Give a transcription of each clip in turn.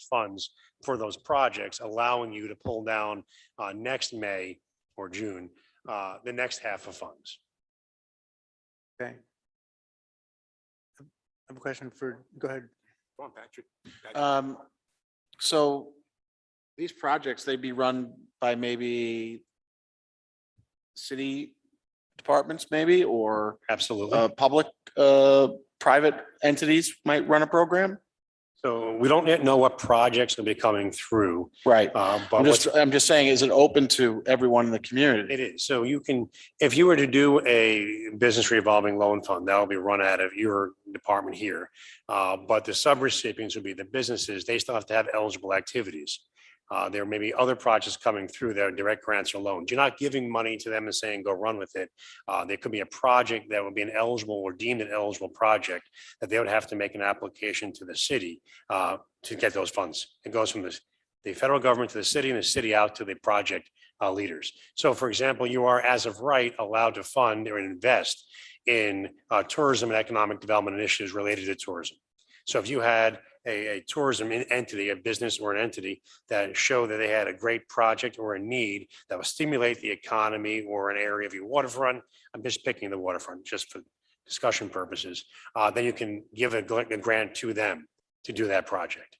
funds for those projects, allowing you to pull down next May or June, the next half of funds. Okay. I have a question for, go ahead. Go on, Patrick. So these projects, they'd be run by maybe city departments maybe, or Absolutely. public, private entities might run a program? So we don't yet know what projects will be coming through. Right. But I'm just saying, is it open to everyone in the community? it is. So you can, if you were to do a business revolving loan fund, that'll be run out of your department here. But the subrecipients would be the businesses. They still have to have eligible activities. There may be other projects coming through their direct grants or loans. You're not giving money to them and saying, go run with it. There could be a project that would be an eligible or deemed an eligible project that they would have to make an application to the city to get those funds. It goes from the federal government to the city and the city out to the project leaders. So for example, you are as of right allowed to fund or invest in tourism and economic development initiatives related to tourism. So if you had a tourism entity, a business or an entity that showed that they had a great project or a need that would stimulate the economy or an area of your waterfront, I'm just picking the waterfront just for discussion purposes, then you can give a grant to them to do that project.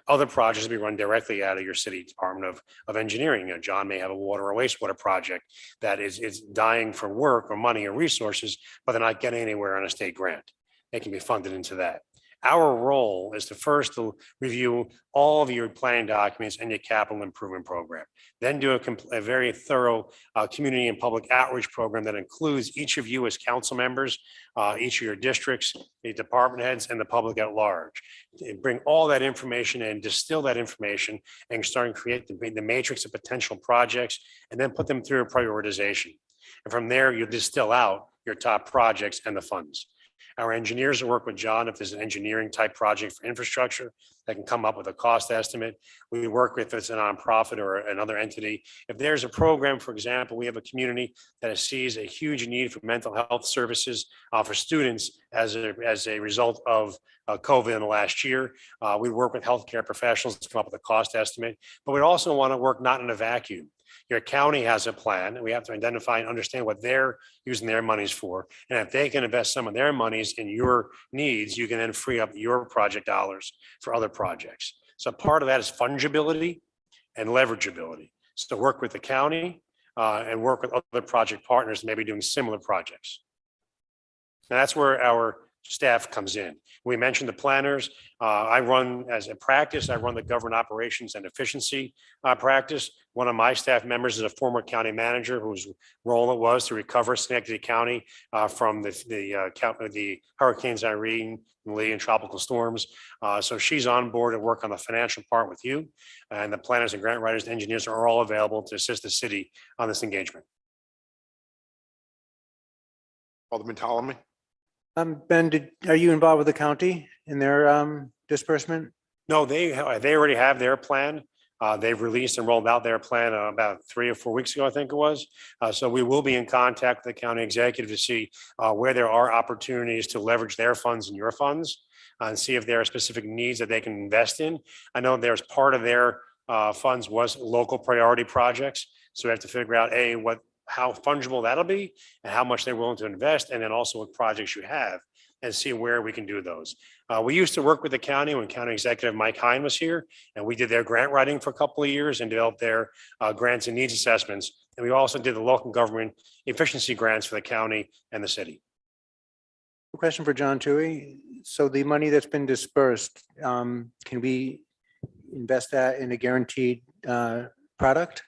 Other projects will be run directly out of your city department of engineering. You know, John may have a water or wastewater project that is dying for work or money or resources, but they're not getting anywhere on a state grant. They can be funded into that. Our role is to first to review all of your planning documents and your capital improvement program. Then do a very thorough community and public outreach program that includes each of you as council members, each of your districts, the department heads, and the public at large. And bring all that information in, distill that information, and start to create the matrix of potential projects, and then put them through a prioritization. And from there, you distill out your top projects and the funds. Our engineers will work with John if there's an engineering type project for infrastructure that can come up with a cost estimate. We work with, if it's a nonprofit or another entity. If there's a program, for example, we have a community that sees a huge need for mental health services for students as a result of COVID in the last year. We work with healthcare professionals to come up with a cost estimate, but we also want to work not in a vacuum. Your county has a plan, and we have to identify and understand what they're using their monies for. And if they can invest some of their monies in your needs, you can then free up your project dollars for other projects. So part of that is fungibility and leverageability. So work with the county and work with other project partners, maybe doing similar projects. Now that's where our staff comes in. We mentioned the planners. I run as a practice, I run the government operations and efficiency practice. One of my staff members is a former county manager whose role it was to recover Schenectady County from the hurricanes Irene, Lee, and tropical storms. So she's on board to work on the financial part with you. And the planners and grant writers and engineers are all available to assist the city on this engagement. Alderman Ptolemy. Ben, are you involved with the county in their disbursement? No, they already have their plan. They've released and rolled out their plan about 3 or 4 weeks ago, I think it was. So we will be in contact with the county executive to see where there are opportunities to leverage their funds and your funds and see if there are specific needs that they can invest in. I know there's part of their funds was local priority projects. So we have to figure out how fungible that'll be and how much they're willing to invest, and then also what projects you have and see where we can do those. We used to work with the county when County Executive Mike Hine was here, and we did their grant writing for a couple of years and developed their grants and needs assessments. And we also did the local government efficiency grants for the county and the city. A question for John Toohey. So the money that's been dispersed, can we invest that in a guaranteed product?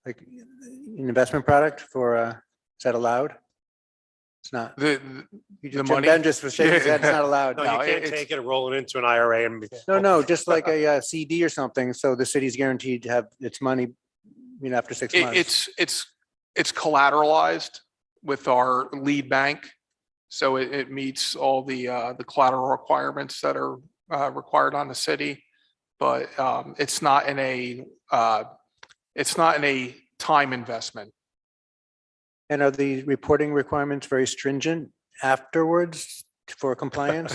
Like an investment product for, is that allowed? It's not. The money. Ben just was saying that it's not allowed. No, No, you can't it's- take it and roll it into an IRA. And No, just like a CD or something. So the city's guaranteed to have its money, after 6 months. It's collateralized with our lead bank. So it meets all the collateral requirements that are required on the city, but it's not in a time investment. And are the reporting requirements very stringent afterwards for compliance?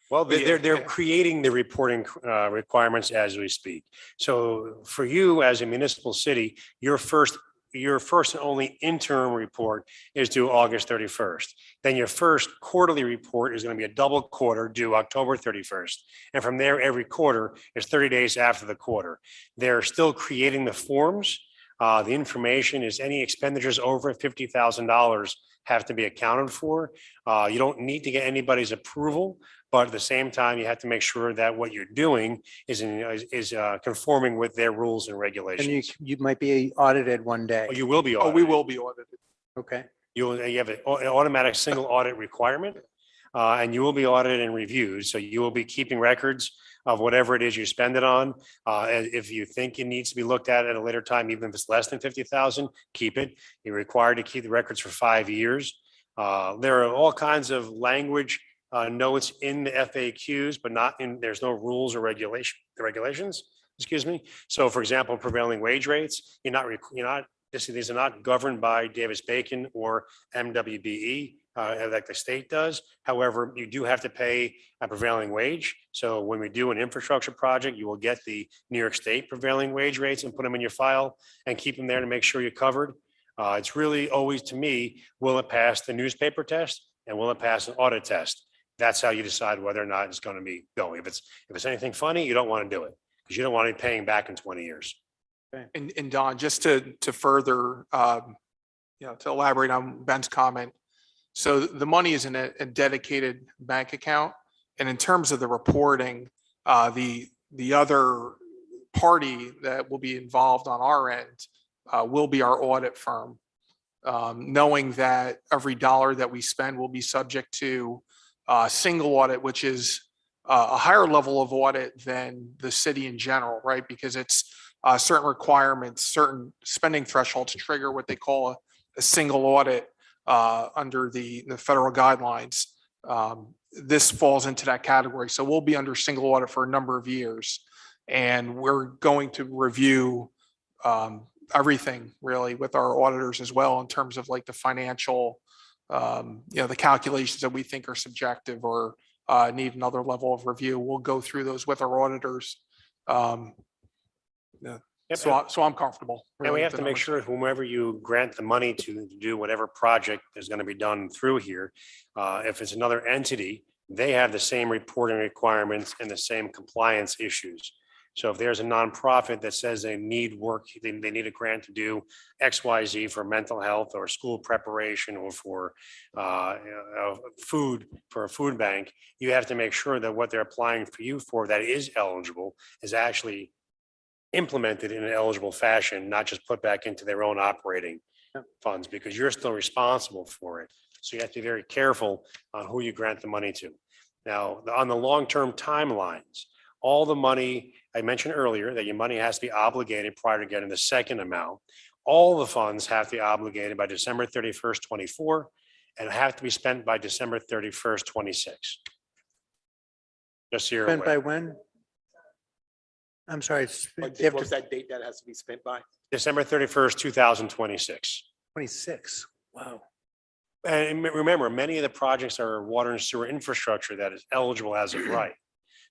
Well, But yeah, they're yeah. creating the reporting requirements as we speak. So for you as a municipal city, your first and only interim report is due August 31st. Then your first quarterly report is going to be a double quarter due October 31st. And from there, every quarter is 30 days after the quarter. They're still creating the forms. The information is any expenditures over $50,000 have to be accounted for. You don't need to get anybody's approval, but at the same time, you have to make sure that what you're doing is conforming with their rules and And regulations. you might be audited one day. Oh, you will be Oh, we audited. will be audited. Okay. You have an automatic single audit requirement, and you will be audited and reviewed. So you will be keeping records of whatever it is you spend it on. And if you think it needs to be looked at a later time, even if it's less than 50,000, keep it. You're required to keep the records for 5 years. There are all kinds of language notes in the FAQs, but there's no rules or regulations, excuse me. So for example, prevailing wage rates, these are not governed by Davis-Bacon or MWBE like the state does. However, you do have to pay a prevailing wage. So when we do an infrastructure project, you will get the New York State prevailing wage rates and put them in your file and keep them there to make sure you're covered. It's really always, to me, will it pass the newspaper test and will it pass an audit test? That's how you decide whether or not it's going to be going. If it's anything funny, you don't want to do it because you don't want to be paying back in 20 years. And Don, just to further, to elaborate on Ben's comment. So the money is in a dedicated bank account. And in terms of the reporting, the other party that will be involved on our end will be our audit firm. Knowing that every dollar that we spend will be subject to single audit, which is a higher level of audit than the city in general, right? Because it's certain requirements, certain spending thresholds trigger what they call a single audit under the federal guidelines. This falls into that category. So we'll be under single audit for a number of years. And we're going to review everything really with our auditors as well in terms of like the financial, the calculations that we think are subjective or need another level of review. We'll go through those with our auditors. So I'm comfortable. And really we with have the to make numbers. sure whomever you grant the money to do whatever project is going to be done through here, if it's another entity, they have the same reporting requirements and the same compliance issues. So if there's a nonprofit that says they need work, they need a grant to do X, Y, Z for mental health or school preparation or for food, for a food bank, you have to make sure that what they're applying for you for that is eligible is actually implemented in an eligible fashion, not just put back into their own operating funds, because you're still responsible for it. So you have to be very careful on who you grant the money to. Now, on the long-term timelines, all the money, I mentioned earlier that your money has to be obligated prior to getting the second amount. All the funds have to be obligated by December 31st, 24, and have to be spent by December 31st, 26. Just so you're Spent by aware. when? I'm sorry, What they have was to that date that has to be spent by? December 31st, 2026. 26. Wow. And remember, many of the projects are water and sewer infrastructure that is eligible as of right.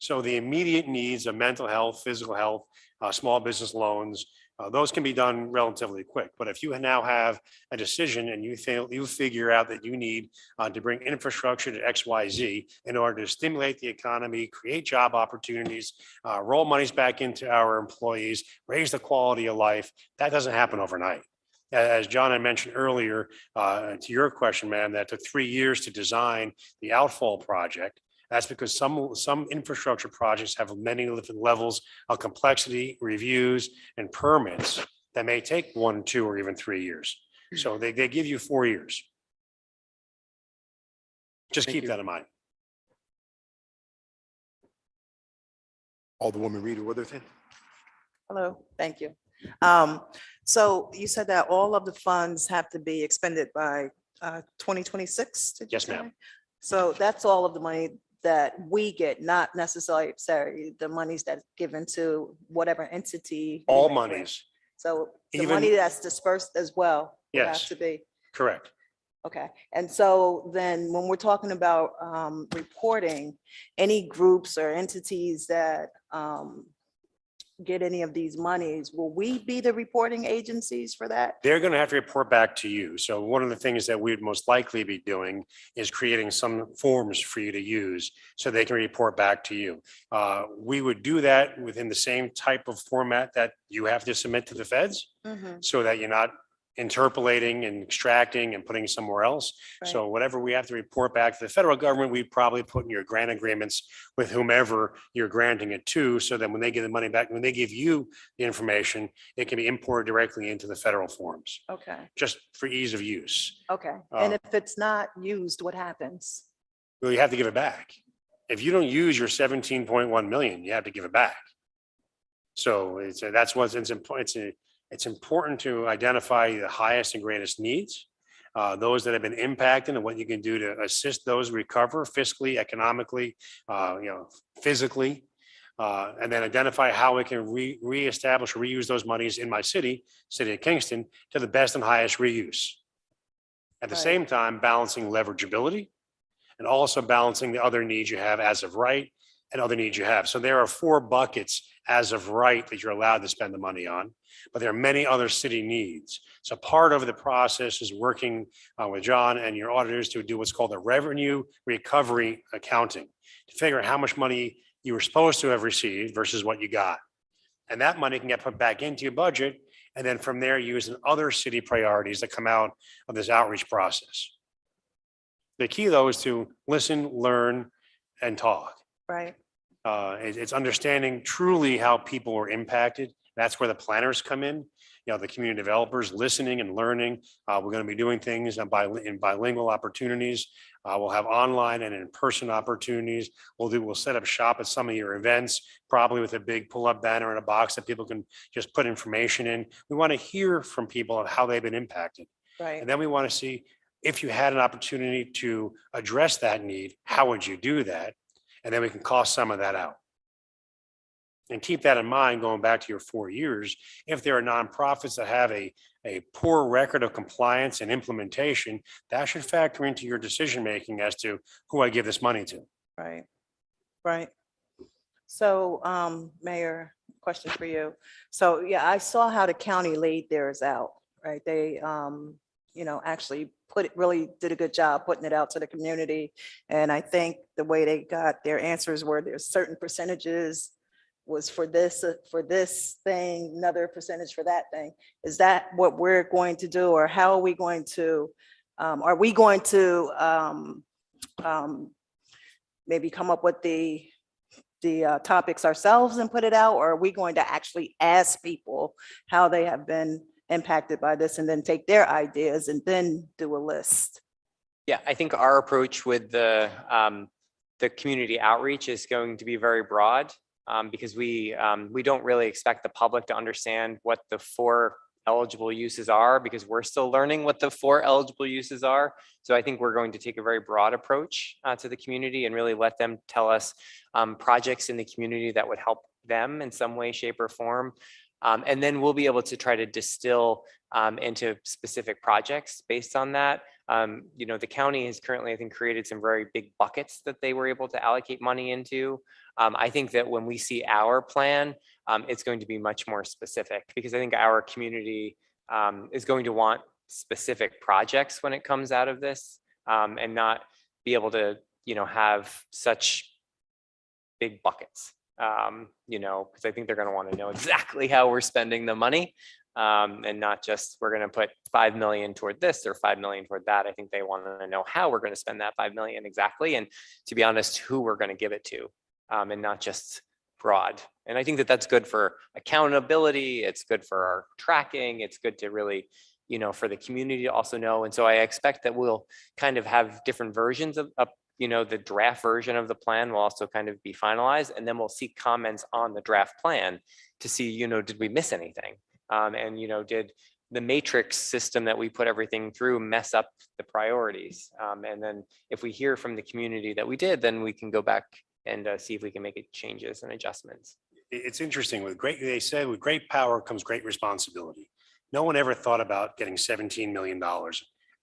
So the immediate needs of mental health, physical health, small business loans, those can be done relatively quick. But if you now have a decision and you figure out that you need to bring infrastructure to XYZ in order to stimulate the economy, create job opportunities, roll monies back into our employees, raise the quality of life, that doesn't happen overnight. As John had mentioned earlier, to your question, ma'am, that took 3 years to design the outfall project. That's because some infrastructure projects have many different levels of complexity, reviews, and permits that may take 1, 2, or even 3 years. So they give you 4 years. Just Thank keep you. that in mind. Alderwoman Rita Witherton. Hello, thank you. So you said that all of the funds have to be expended by 2026? did you Yes, ma'am. say? So that's all of the money that we get, not necessarily, sorry, the monies that's given to whatever entity. we All may grant. monies, So the Even- money that's dispersed as well will have Yes. to be, correct. Okay, and so then when we're talking about reporting, any groups or entities that get any of these monies, will we be the reporting agencies for that? They're going to have to report back to you. So one of the things that we'd most likely be doing is creating some forms for you to use so they can report back to you. We would do that within the same type of format that you have to submit to the feds Mhm, so that you're not interpolating and extracting and putting somewhere else. So whatever we have to report back to the federal government, we probably put in your grant agreements with whomever you're granting it to, so that when they get the money back, when they give you the information, it can be imported directly into the federal forms, okay, just for ease of use. okay. And Um, if it's not used, what happens? Well, you have to give it back. If you don't use your 17.1 million, you have to give it back. So that's what's important. It's important to identify the highest and greatest needs, those that have been impacted, and what you can do to assist those recover fiscally, economically, physically, and then identify how we can reestablish, reuse those monies in my city of Kingston, to the best and highest reuse. At the Right. same time, balancing leverageability and also balancing the other needs you have as of right and other needs you have. So there are 4 buckets as of right that you're allowed to spend the money on, but there are many other city needs. So part of the process is working with John and your auditors to do what's called a revenue recovery accounting, to figure out how much money you were supposed to have received versus what you got. And that money can get put back into your budget, and then from there used in other city priorities that come out of this outreach process. The key though is to listen, learn, and talk. Right, It's understanding truly how people were impacted. That's where the planners come in, the community developers listening and learning. We're going to be doing things in bilingual opportunities. We'll have online and in-person opportunities. We'll set up shop at some of your events, probably with a big pull-up banner and a box that people can just put information in. We want to hear from people on how they've been impacted. right. And then we want to see if you had an opportunity to address that need, how would you do that? And then we can cost some of that out. And keep that in mind, going back to your 4 years, if there are nonprofits that have a poor record of compliance and implementation, that should factor into your decision-making as to who I give this money to. Right, right. So, Mayor, question for you. So, yeah, I saw how the county laid theirs out, right? They, actually really did a good job putting it out to the community. And I think the way they got their answers were there's certain percentages was for this thing, another percentage for that thing. Is that what we're going to do, or how are we going to, maybe come up with the topics ourselves and put it out, or are we going to actually ask people how they have been impacted by this and then take their ideas and then do a list? Yeah, I think our approach with the community outreach is going to be very broad, because we don't really expect the public to understand what the 4 eligible uses are, because we're still learning what the 4 eligible uses are. So I think we're going to take a very broad approach to the community and really let them tell us projects in the community that would help them in some way, shape, or form. And then we'll be able to try to distill into specific projects based on that. The county has currently, I think, created some very big buckets that they were able to allocate money into. I think that when we see our plan, it's going to be much more specific, because I think our community is going to want specific projects when it comes out of this, and not be able to, have such big buckets. Because I think they're going to want to know exactly how we're spending the money, and not just we're going to put 5 million toward this or 5 million toward that. I think they want to know how we're going to spend that 5 million exactly, and to be honest, who we're going to give it to, and not just broad. And I think that that's good for accountability. It's good for our tracking. It's good to really, for the community to also know. And so I expect that we'll kind of have different versions of the draft version of the plan will also kind of be finalized, and then we'll see comments on the draft plan to see, did we miss anything? And, did the matrix system that we put everything through mess up the priorities? And then if we hear from the community that we did, then we can go back and see if we can make it changes and adjustments. It's interesting, they said with great power comes great responsibility. No one ever thought about getting $17 million.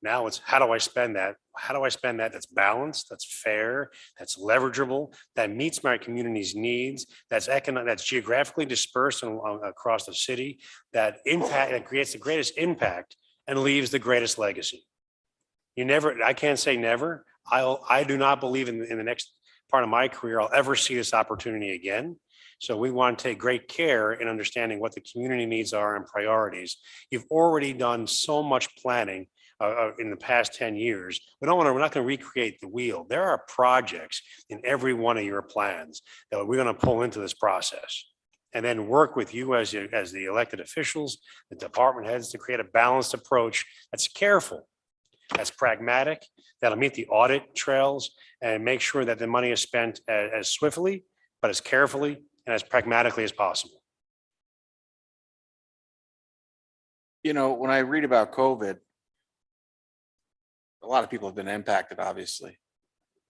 Now it's how do I spend that? How do I spend that? That's balanced, that's fair, that's leverageable, that meets my community's needs, that's economic, that's geographically dispersed across the city, that impact, that creates the greatest impact and leaves the greatest legacy. You never, I can't say never. I do not believe in the next part of my career, I'll ever see this opportunity again. So we want to take great care in understanding what the community needs are and priorities. You've already done so much planning in the past 10 years. We're not going to recreate the wheel. There are projects in every one of your plans that we're going to pull into this process and then work with you as the elected officials, the department heads, to create a balanced approach that's careful, that's pragmatic, that'll meet the audit trails and make sure that the money is spent as swiftly, but as carefully and as pragmatically as possible. You know, when I read about COVID, a lot of people have been impacted, obviously.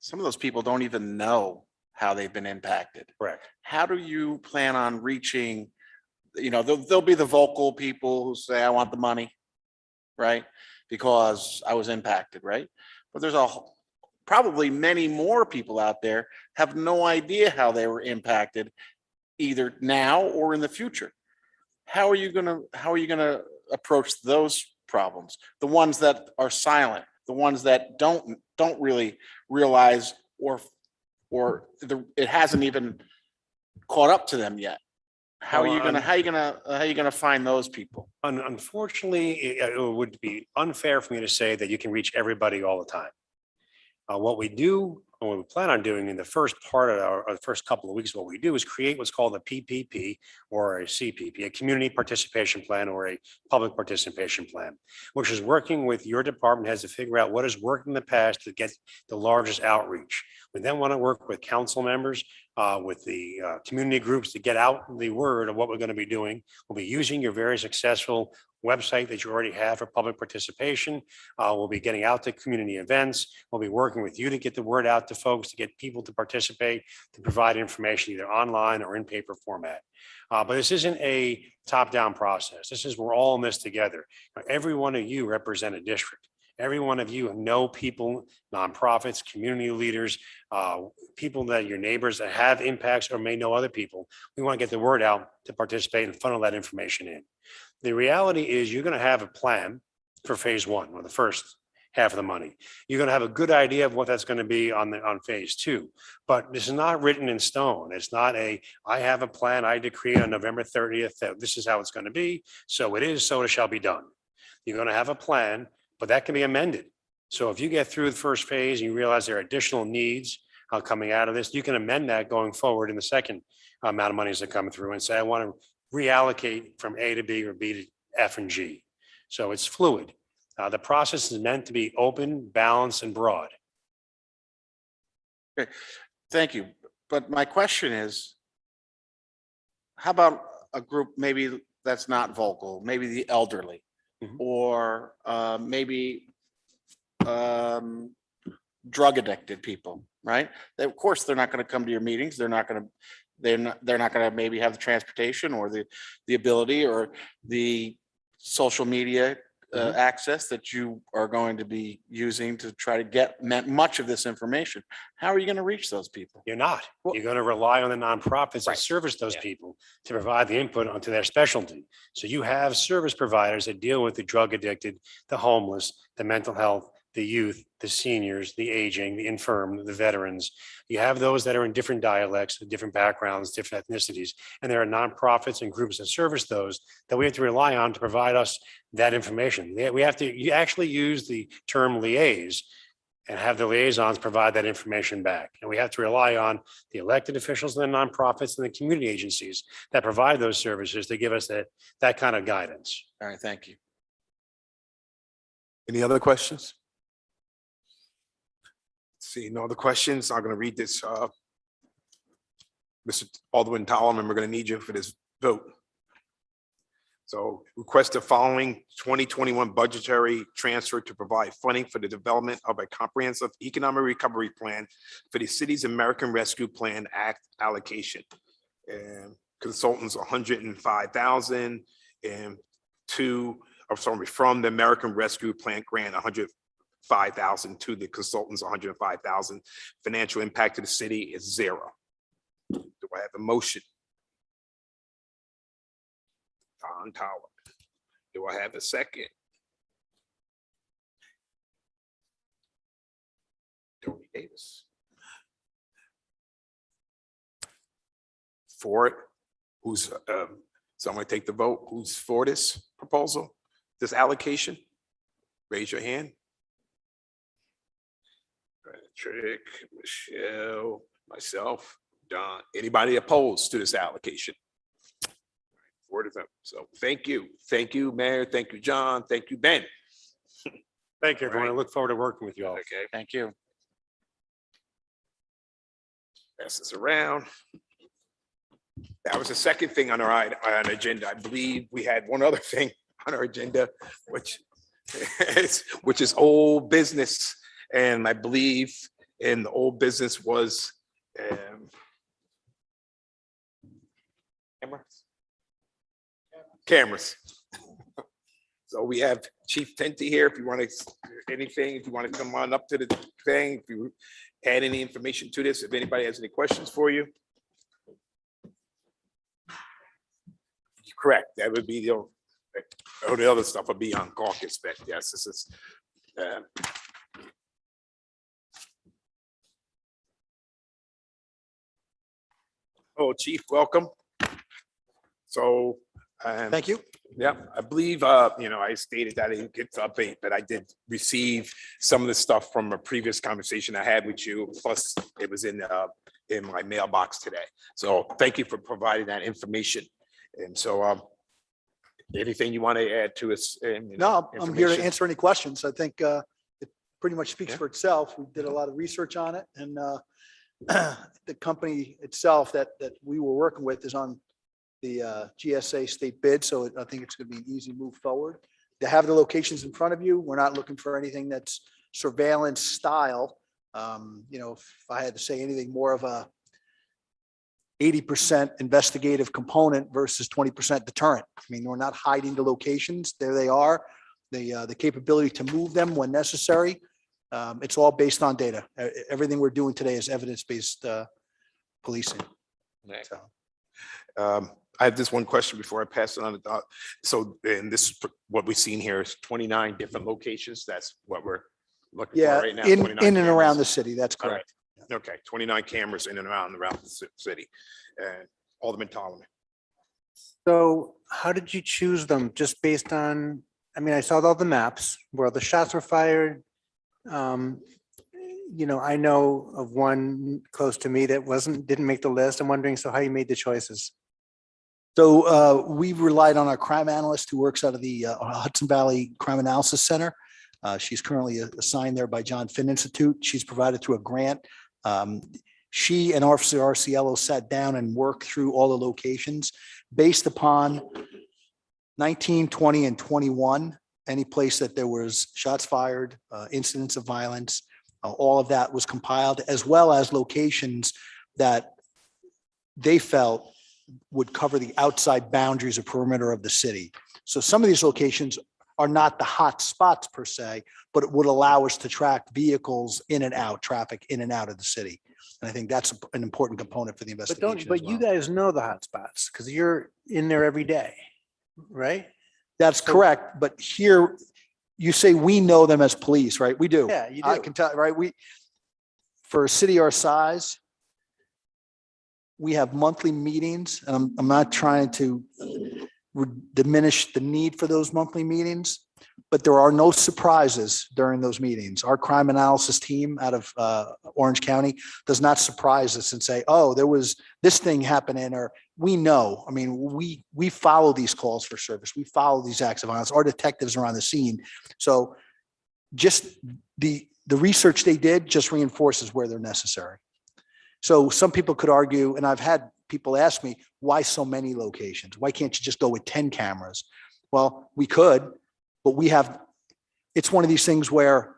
Some of those people don't even know how they've been impacted. Correct. How do you plan on reaching, you know, there'll be the vocal people who say, I want the money, right? Because I was impacted, right? But there's probably many more people out there have no idea how they were impacted either now or in the future. How are you gonna approach those problems? The ones that are silent, the ones that don't really realize it hasn't even caught up to them yet. How are you gonna find those people? Unfortunately, it would be unfair for me to say that you can reach everybody all the time. What we do, and what we plan on doing in the first part of the first couple of weeks, what we do is create what's called a PPP or a CPP, a community participation plan or a public participation plan, which is working with your department heads to figure out what has worked in the past to get the largest outreach. We then want to work with council members, with the community groups to get out the word of what we're going to be doing. We'll be using your very successful website that you already have for public participation. We'll be getting out to community events. We'll be working with you to get the word out to folks, to get people to participate, to provide information either online or in paper format. But this isn't a top-down process. This is, we're all in this together. Every one of you represent a district. Every one of you know people, nonprofits, community leaders, people that your neighbors that have impacts or may know other people. We want to get the word out to participate and funnel that information in. The reality is you're going to have a plan for phase one, or the first half of the money. You're going to have a good idea of what that's going to be on phase two, but this is not written in stone. It's not I have a plan, I decree on November 30th that this is how it's going to be. So it is, so it shall be done. You're going to have a plan, but that can be amended. So if you get through the first phase and you realize there are additional needs coming out of this, you can amend that going forward in the second amount of monies that come through and say, I want to reallocate from A to B or B to F and G. So it's fluid. The process is meant to be open, balanced, and broad. Okay, thank you. But my question is, how about a group maybe that's not vocal, maybe the elderly, or maybe drug addicted people, right? Of course, they're not going to come to your meetings. They're not going to maybe have the transportation or the ability or the social media access that you are going to be using to try to get much of this information. How are you going to reach those people? You're not. You're going to rely on the nonprofits that service those people to provide the input onto their specialty. So you have service providers that deal with the drug addicted, the homeless, the mental health, the youth, the seniors, the aging, the infirm, the veterans. You have those that are in different dialects, different backgrounds, different ethnicities, and there are nonprofits and groups that service those that we have to rely on to provide us that information. We have to you actually use the term liaise and have the liaisons provide that information back. And we have to rely on the elected officials and the nonprofits and the community agencies that provide those services to give us that kind of guidance. All right, thank you. Any other questions? See, no other questions. I'm going to read this. Mr. Alderman Tolman, we're going to need you for this vote. So request the following 2021 budgetary transfer to provide funding for the development of a comprehensive economic recovery plan for the city's American Rescue Plan Act allocation. And consultants 105,000 and from the American Rescue Plan grant $5,000 to the consultants, $105,000. Financial impact to the city is 0. Do I have a motion? Don Tower. Do I have a second? Tony Davis. For it, who's, so I'm gonna take the vote. Who's for this proposal, this allocation? Raise your hand. Patrick, Michelle, myself, Don. Anybody opposed to this allocation? 4 to 0. So thank you. Thank you, Mayor. Thank you, John. Thank you, Ben. Thank you, everyone. I Right. look forward to working with you all. Okay, Thank you. pass this around. That was the second thing on our agenda. I believe we had one other thing on our agenda, which is old business. And I believe in the old business was cameras. So we have Chief Tenty here. If you want to, anything, if you want to come on up to the thing, if you add any information to this, if anybody has any questions for you. Correct, that would be the other stuff would be on Caucus, but yes, this is. Oh, Chief, welcome. So. Thank you. Yeah, I believe, I stated that I didn't get to update, but I did receive some of the stuff from a previous conversation I had with you, plus it was in my mailbox today. So thank you for providing that information. And so, anything you want to add to us? No, I'm here to information? answer any questions. I think it pretty much speaks Yeah. for itself. We did a lot of research on it, and the company itself that we were working with is on the GSA state bid, so I think it's going to be an easy move forward. To have the locations in front of you, we're not looking for anything that's surveillance style. If I had to say anything, more of a 80% investigative component versus 20% deterrent. I mean, we're not hiding the locations. There they are. The capability to move them when necessary. It's all based on data. Everything we're doing today is evidence-based policing. Right. So, I have this one question before I pass it on. So, and this, what we've seen here is 29 different locations. That's what we're looking for yeah, right now. in 29 and around cameras. the city. That's All right. correct. Okay, 29 cameras in and around the city. And Alderman Tolman. So how did you choose them? Just based on, I mean, I saw all the maps where the shots were fired. I know of one close to me that didn't make the list. I'm wondering, so how you made the choices? So we relied on our crime analyst who works out of the Hudson Valley Crime Analysis Center. She's currently assigned there by John Finn Institute. She's provided through a grant. She and Officer Arciello sat down and worked through all the locations based upon 19, 20, and 21. Any place that there was shots fired, incidents of violence, all of that was compiled, as well as locations that they felt would cover the outside boundaries of perimeter of the city. So some of these locations are not the hot spots per se, but it would allow us to track vehicles in and out, traffic in and out of the city. And I think that's an important component for the But investigation. but you guys know the hot spots because you're in there every day, right? That's correct. But here you say we know them as police, right? We do. Yeah, you I do. can tell, right? For a city our size, we have monthly meetings, and I'm not trying to diminish the need for those monthly meetings, but there are no surprises during those meetings. Our crime analysis team out of Orange County does not surprise us and say, oh, there was this thing happening, or we know. I mean, we follow these calls for service. We follow these acts of violence. Our detectives are on the scene. So just the research they did just reinforces where they're necessary. So some people could argue, and I've had people ask me, why so many locations? Why can't you just go with 10 cameras? Well, we could, but it's one of these things where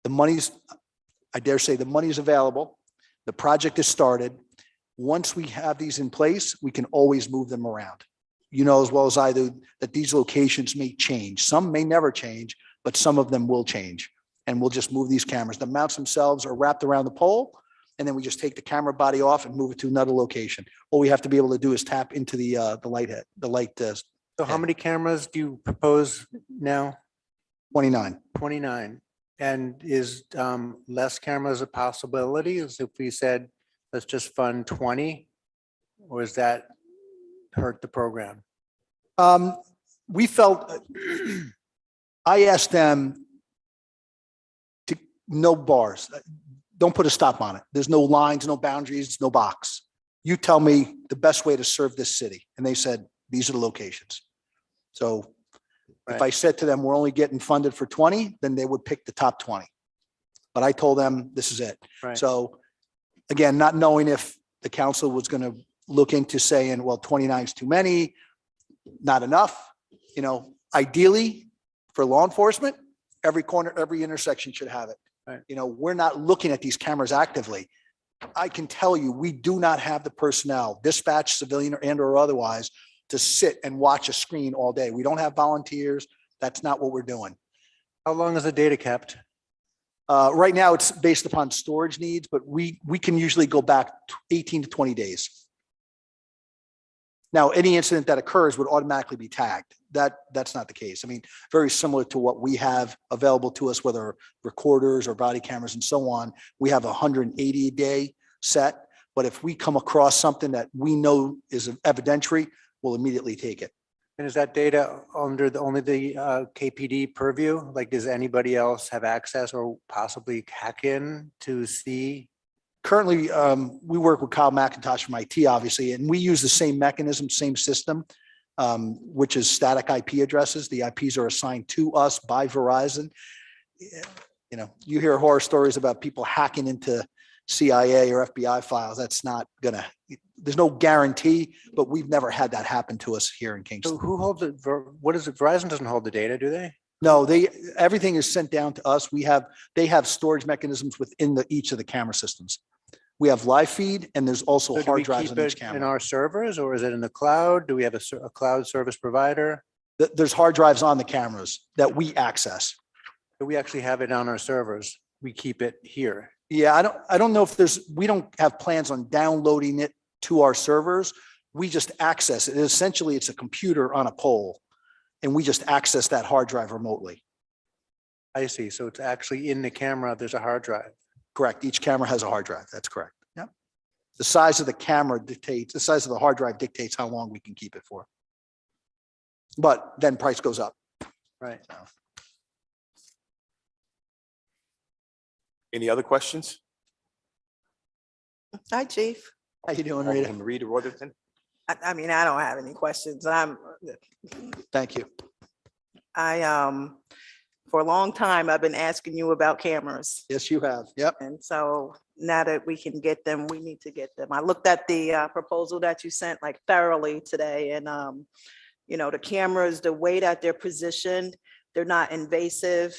I dare say the money's available. The project is started. Once we have these in place, we can always move them around. You know, as well as I do, that these locations may change. Some may never change, but some of them will change. and we'll just move these cameras. The mounts themselves are wrapped around the pole, and then we just take the camera body off and move it to another location. All we have to be able to do is tap into the light head, the light So how many cameras do you propose now? 29. 29. And is less cameras a possibility? As if we said, let's just fund 20? Or is that hurt the program? We felt, I asked them to, no bars, don't put a stop on it. There's no lines, no boundaries, no box. You tell me the best way to serve this city. And they said, these are the locations. So if I said to them, we're only getting funded for 20, then they would pick the top 20. But I told them, this is it. Right. So again, not knowing if the council was going to look into saying, well, 29 is too many, not enough. You know, ideally for law enforcement, every corner, every intersection should have it. Right. You know, we're not looking at these cameras actively. I can tell you, we do not have the personnel, dispatch, civilian or otherwise, to sit and watch a screen all day. We don't have volunteers. That's not what we're doing. How long is the data kept? Right now, it's based upon storage needs, but we can usually go back 18 to 20 days. Now, any incident that occurs would automatically be tagged. That's not the case. I mean, very similar to what we have available to us, whether recorders or body cameras and so on. We have a 180-day set, but if we come across something that we know is evidentiary, we'll immediately take it. And is that data under only the KPD purview? Like, does anybody else have access or possibly hack in to see? Currently, we work with Kyle McIntosh from IT, obviously, and we use the same mechanism, same system, which is static IP addresses. The IPs are assigned to us by Verizon. You know, you hear horror stories about people hacking into CIA or FBI files. That's not gonna, there's no guarantee, but we've never had that happen to us here in So Kingston. who holds it? What is it? Verizon doesn't hold the data, do they? No, everything is sent down to us. They have storage mechanisms within each of the camera systems. We have live feed, and there's also So do we hard drives keep on each it in camera. our servers, or is it in the cloud? Do we have a cloud service provider? There's hard drives on the cameras that we access. Do we actually have it on our servers? We keep it here. Yeah, I don't know if we don't have plans on downloading it to our servers. We just access it. Essentially, it's a computer on a pole, and we just access that hard drive remotely. I see. So it's actually in the camera. There's a hard drive. Correct. Each camera has a hard drive. That's correct. Yeah. The size of the camera dictates, the size of the hard drive dictates how long we can keep it for. But then price goes up. Right. Any other questions? Hi, Chief. How you doing, Rita? Alderman Rita Worthington? I mean, I don't have any questions. Thank you. For a long time, I've been asking you about cameras. Yes, you have. Yep. And so now that we can get them, we need to get them. I looked at the proposal that you sent like thoroughly today, and you know, the cameras, the way that they're positioned, they're not invasive.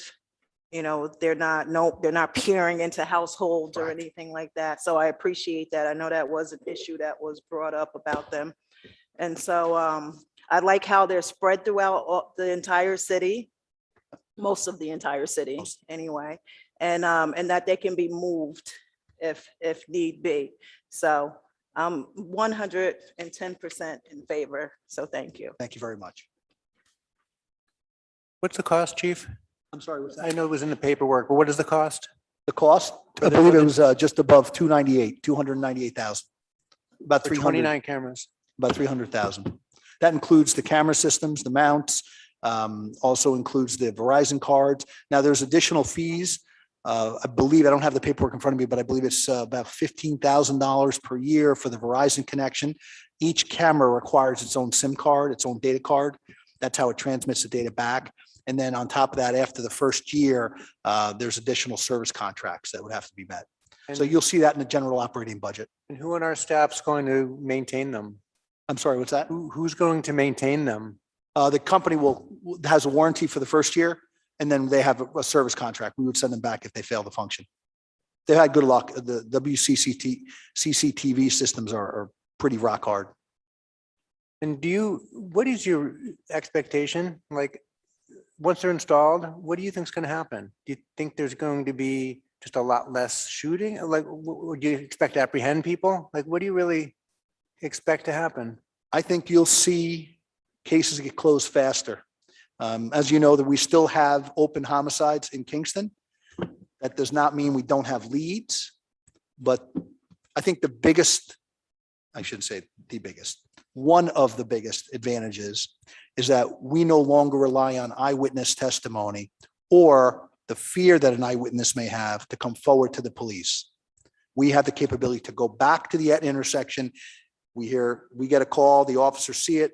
You know, they're not peering into households or Correct. anything like that. So I appreciate that. I know that was an issue that was brought up about them. And so I like how they're spread throughout the entire city, most of the entire city anyway, and that they can be moved if need be. So I'm 110% in favor. So thank you. Thank you very much. What's the cost, Chief? I'm sorry, what's I that? know it was in the paperwork, but what is the cost? The cost, I believe it was just above 298,000. About For 300, 29 cameras. about 300,000. That includes the camera systems, the mounts, also includes the Verizon cards. Now there's additional fees. I believe, I don't have the paperwork in front of me, but I believe it's about $15,000 per year for the Verizon connection. Each camera requires its own SIM card, its own data card. That's how it transmits the data back. And then on top of that, after the first year, there's additional service contracts that would have to be met. So And- you'll see that in the general operating budget. And who on our staff's going to maintain them? I'm sorry, what's that? Who's going to maintain them? The company has a warranty for the first year, and then they have a service contract. We would send them back if they fail to function. They've had good luck. The CCTV systems are pretty rock hard. And what is your expectation? Like, once they're installed, what do you think is going to happen? Do you think there's going to be just a lot less shooting? Like, would you expect to apprehend people? Like, what do you really expect to happen? I think you'll see cases get closed faster. As you know, that we still have open homicides in Kingston. That does not mean we don't have leads, but I think the biggest, I shouldn't say the biggest, one of the biggest advantages is that we no longer rely on eyewitness testimony or the fear that an eyewitness may have to come forward to the police. We have the capability to go back to the intersection. We get a call, the officers see it,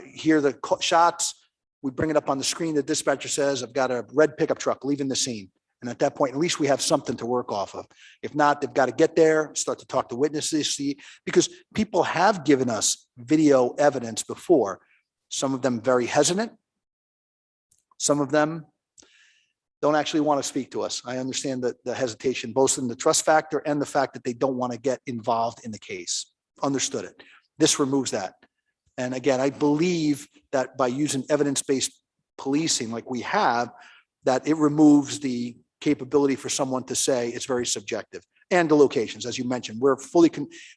hear the shots. We bring it up on the screen. The dispatcher says, I've got a red pickup truck leaving the scene. And at that point, at least we have something to work off of. If not, they've got to get there, start to talk to witnesses, see, because people have given us video evidence before. Some of them very hesitant. Some of them don't actually want to speak to us. I understand that the hesitation, both in the trust factor and the fact that they don't want to get involved in the case. Understood it. This removes that. And again, I believe that by using evidence-based policing like we have, that it removes the capability for someone to say it's very subjective. And the locations, as you mentioned,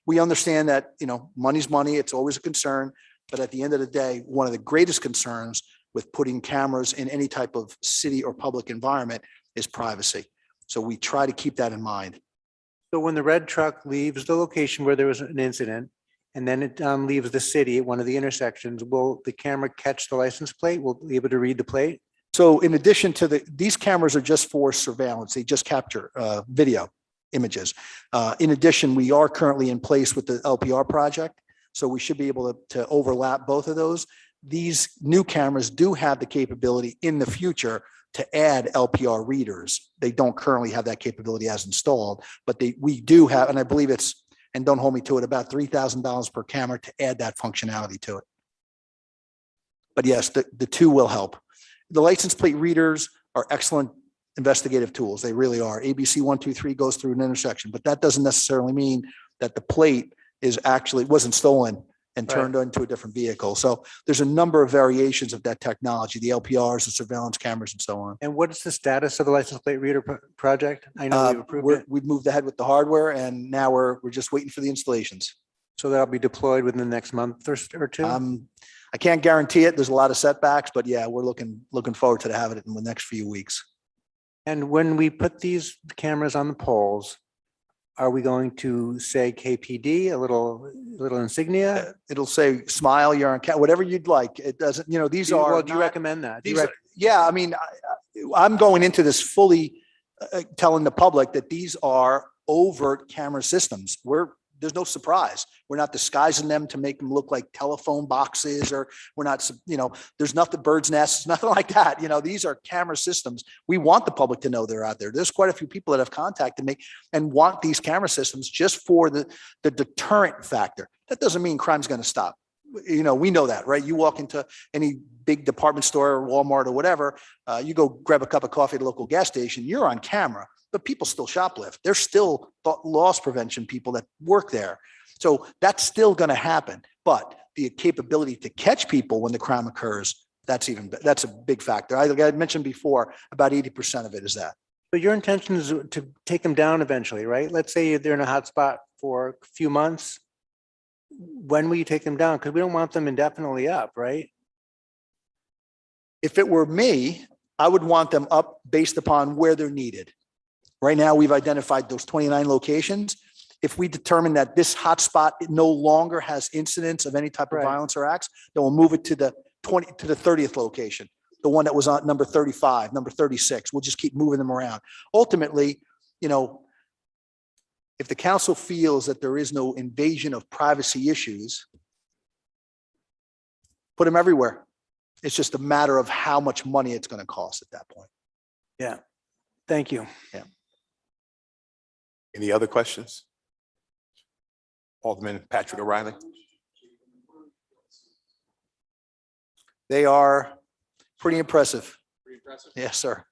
we understand that, money's money. It's always a concern. But at the end of the day, one of the greatest concerns with putting cameras in any type of city or public environment is privacy. So we try to keep that in mind. So when the red truck leaves the location where there was an incident, and then it leaves the city at one of the intersections, will the camera catch the license plate? Will it be able to read the plate? So in addition to these cameras are just for surveillance. They just capture video images. In addition, we are currently in place with the LPR project. So we should be able to overlap both of those. These new cameras do have the capability in the future to add LPR readers. They don't currently have that capability as installed, but we do have, and I believe it's, and don't hold me to it, about $3,000 per camera to add that functionality to it. But yes, the two will help. The license plate readers are excellent investigative tools. They really are. ABC 123 goes through an intersection, but that doesn't necessarily mean that the plate wasn't stolen and turned into a different vehicle. So there's a number of variations of that technology, the LPRs, the surveillance cameras, and so on. And what is the status of the license plate reader project? I know we've approved it. We've moved ahead with the hardware, and now we're just waiting for the installations. So that'll be deployed within the next month or two? I can't guarantee it. There's a lot of setbacks, but yeah, we're looking forward to having it in the next few weeks. And when we put these cameras on the poles, are we going to say KPD, a little insignia? It'll say smile, you're on camera, whatever you'd like. It doesn't, these are. Well, do you recommend that? Yeah, I mean, I'm going into this fully telling the public that these are overt camera systems. There's no surprise. We're not disguising them to make them look like telephone boxes, or we're not, there's nothing, bird's nests, nothing like that. These are camera systems. We want the public to know they're out there. There's quite a few people that have contacted me and want these camera systems just for the deterrent factor. That doesn't mean crime's going to stop. We know that, right? You walk into any big department store or Walmart or whatever, you go grab a cup of coffee at a local gas station, you're on camera. But people still shoplift. There's still loss prevention people that work there. So that's still going to happen. But the capability to catch people when the crime occurs, that's a big factor. I mentioned before, about 80% of it is that. But your intention is to take them down eventually, right? Let's say they're in a hot spot for a few months. When will you take them down? Because we don't want them indefinitely up, right? If it were me, I would want them up based upon where they're needed. Right now, we've identified those 29 locations. If we determine that this hotspot no longer has incidents of any type of violence or acts, then we'll move it to the 30th location, the one that was on number 35, number 36. We'll just keep moving them around. Ultimately, if the council feels that there is no invasion of privacy issues, put them everywhere. It's just a matter of how much money it's going to cost at that point. Yeah. Thank you. Yeah. Any other questions? Alderman Patrick O'Reilly. They are pretty impressive. Yes, sir.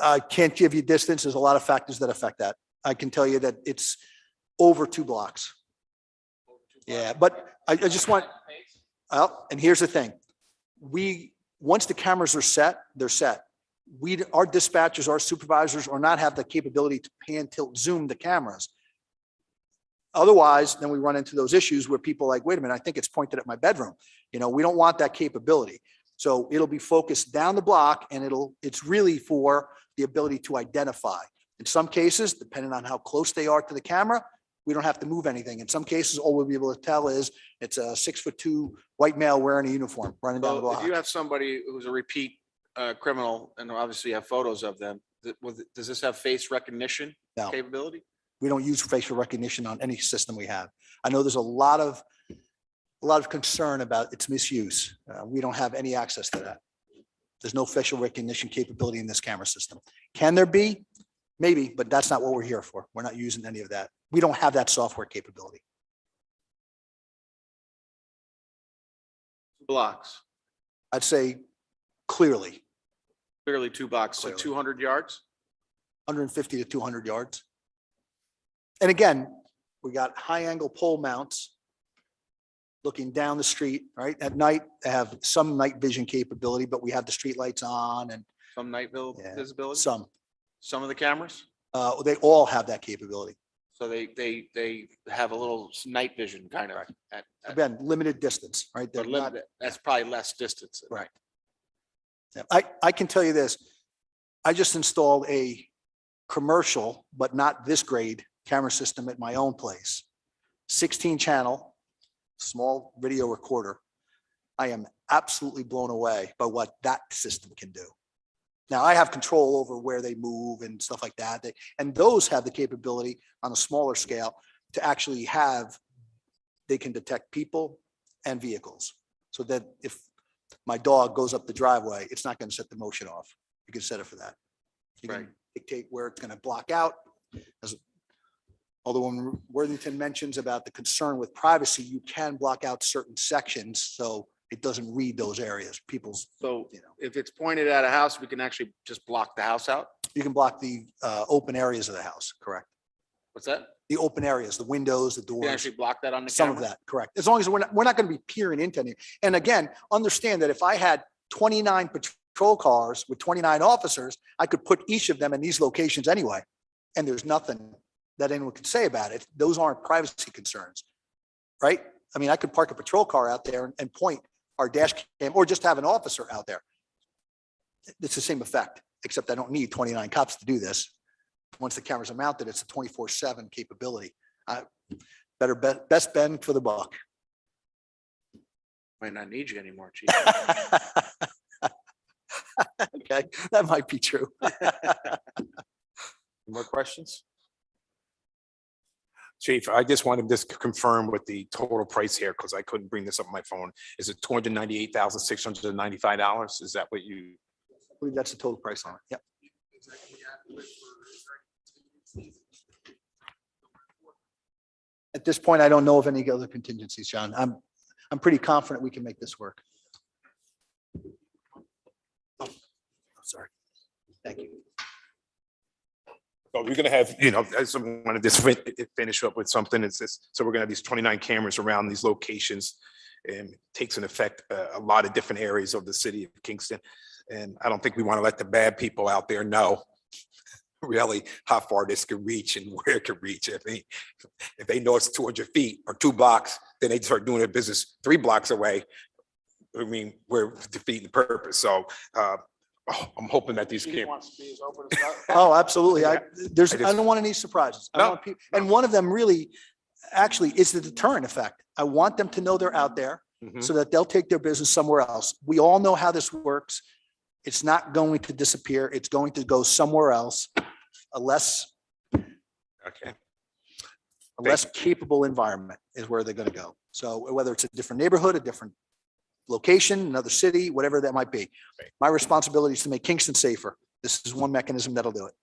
I can't give you distance. There's a lot of factors that affect that. I can tell you that it's over 2 blocks. Yeah, but I just want, and here's the thing. once the cameras are set, they're set. Our dispatchers, our supervisors are not have the capability to pan, tilt, zoom the cameras. Otherwise, then we run into those issues where people are like, wait a minute, I think it's pointed at my bedroom. We don't want that capability. So it'll be focused down the block and it's really for the ability to identify. In some cases, depending on how close they are to the camera, we don't have to move anything. In some cases, all we'll be able to tell is it's a 6'2" white male wearing a uniform running down the So if block. you have somebody who's a repeat criminal, and obviously you have photos of them, does this have face recognition No. capability? We don't use facial recognition on any system we have. I know there's a lot of concern about its misuse. We don't have any access to that. There's no facial recognition capability in this camera system. Can there be? Maybe, but that's not what we're here for. We're not using any of that. We don't have that software capability. Blocks, I'd say clearly clearly 2 blocks, so Clearly. 200 yards. 150 to 200 yards. And again, we got high angle pole mounts looking down the street, right? At night, they have some night vision capability, but we have the street lights on and Some night Yeah, visibility, some of the cameras. they all have that capability. So they have a little night vision kind of at, Again, limited distance, right? They're but not- limited. That's probably less distance. Right. Yeah, I can tell you this. I just installed a commercial, but not this grade camera system at my own place. 16 channel, small video recorder. I am absolutely blown away by what that system can do. Now I have control over where they move and stuff like that. And those have the capability on a smaller scale to actually they can detect people and vehicles. So that if my dog goes up the driveway, it's not going to set the motion off. You can set it for that. You Right. can dictate where it's going to block out. Although when Worthington mentions about the concern with privacy, you can block out certain sections so it doesn't read those areas. So if it's pointed at a house, we can actually just block the house out. You can block the open areas of the house, correct? What's that? The open areas, the windows, the You can doors, actually block that on the some camera? of that, correct. As long as we're not going to be peering into any. And again, understand that if I had 29 patrol cars with 29 officers, I could put each of them in these locations anyway. And there's nothing that anyone could say about it. Those aren't privacy concerns, right? I mean, I could park a patrol car out there and point our dash cam or just have an officer out there. It's the same effect, except I don't need 29 cops to do this. Once the cameras are mounted, it's a 24/7 capability. Best bang for the buck. Might not need you anymore, chief. Okay, that might be true. More questions? Chief, I just wanted this to confirm with the total price here, because I couldn't bring this up on my phone. Is it $298,695? Is that what you? I believe that's the total price on it. Yep. At this point, I don't know of any other contingencies, John. I'm pretty confident we can make this work. Oh, sorry. Thank you. So we're gonna have, I just wanted to finish up with something. It's this, so we're gonna have these 29 cameras around these locations. And it takes an effect, a lot of different areas of the city of Kingston. And I don't think we want to let the bad people out there know really how far this could reach and where it could reach. If they know it's 200 feet or 2 blocks, then they start doing their business 3 blocks away. I mean, we're defeating the purpose. So I'm hoping that these cameras. Oh, absolutely. I just- don't want any surprises. I No. want people, and one of them really actually is the deterrent effect. I want them to know they're out there Mhm. so that they'll take their business somewhere else. We all know how this works. It's not going to disappear. It's going to go somewhere else, a less Okay. capable environment is where they're going to go. So whether it's a different neighborhood, a different location, another city, whatever that might be. Right. My responsibility is to make Kingston safer. This is one mechanism that'll do it.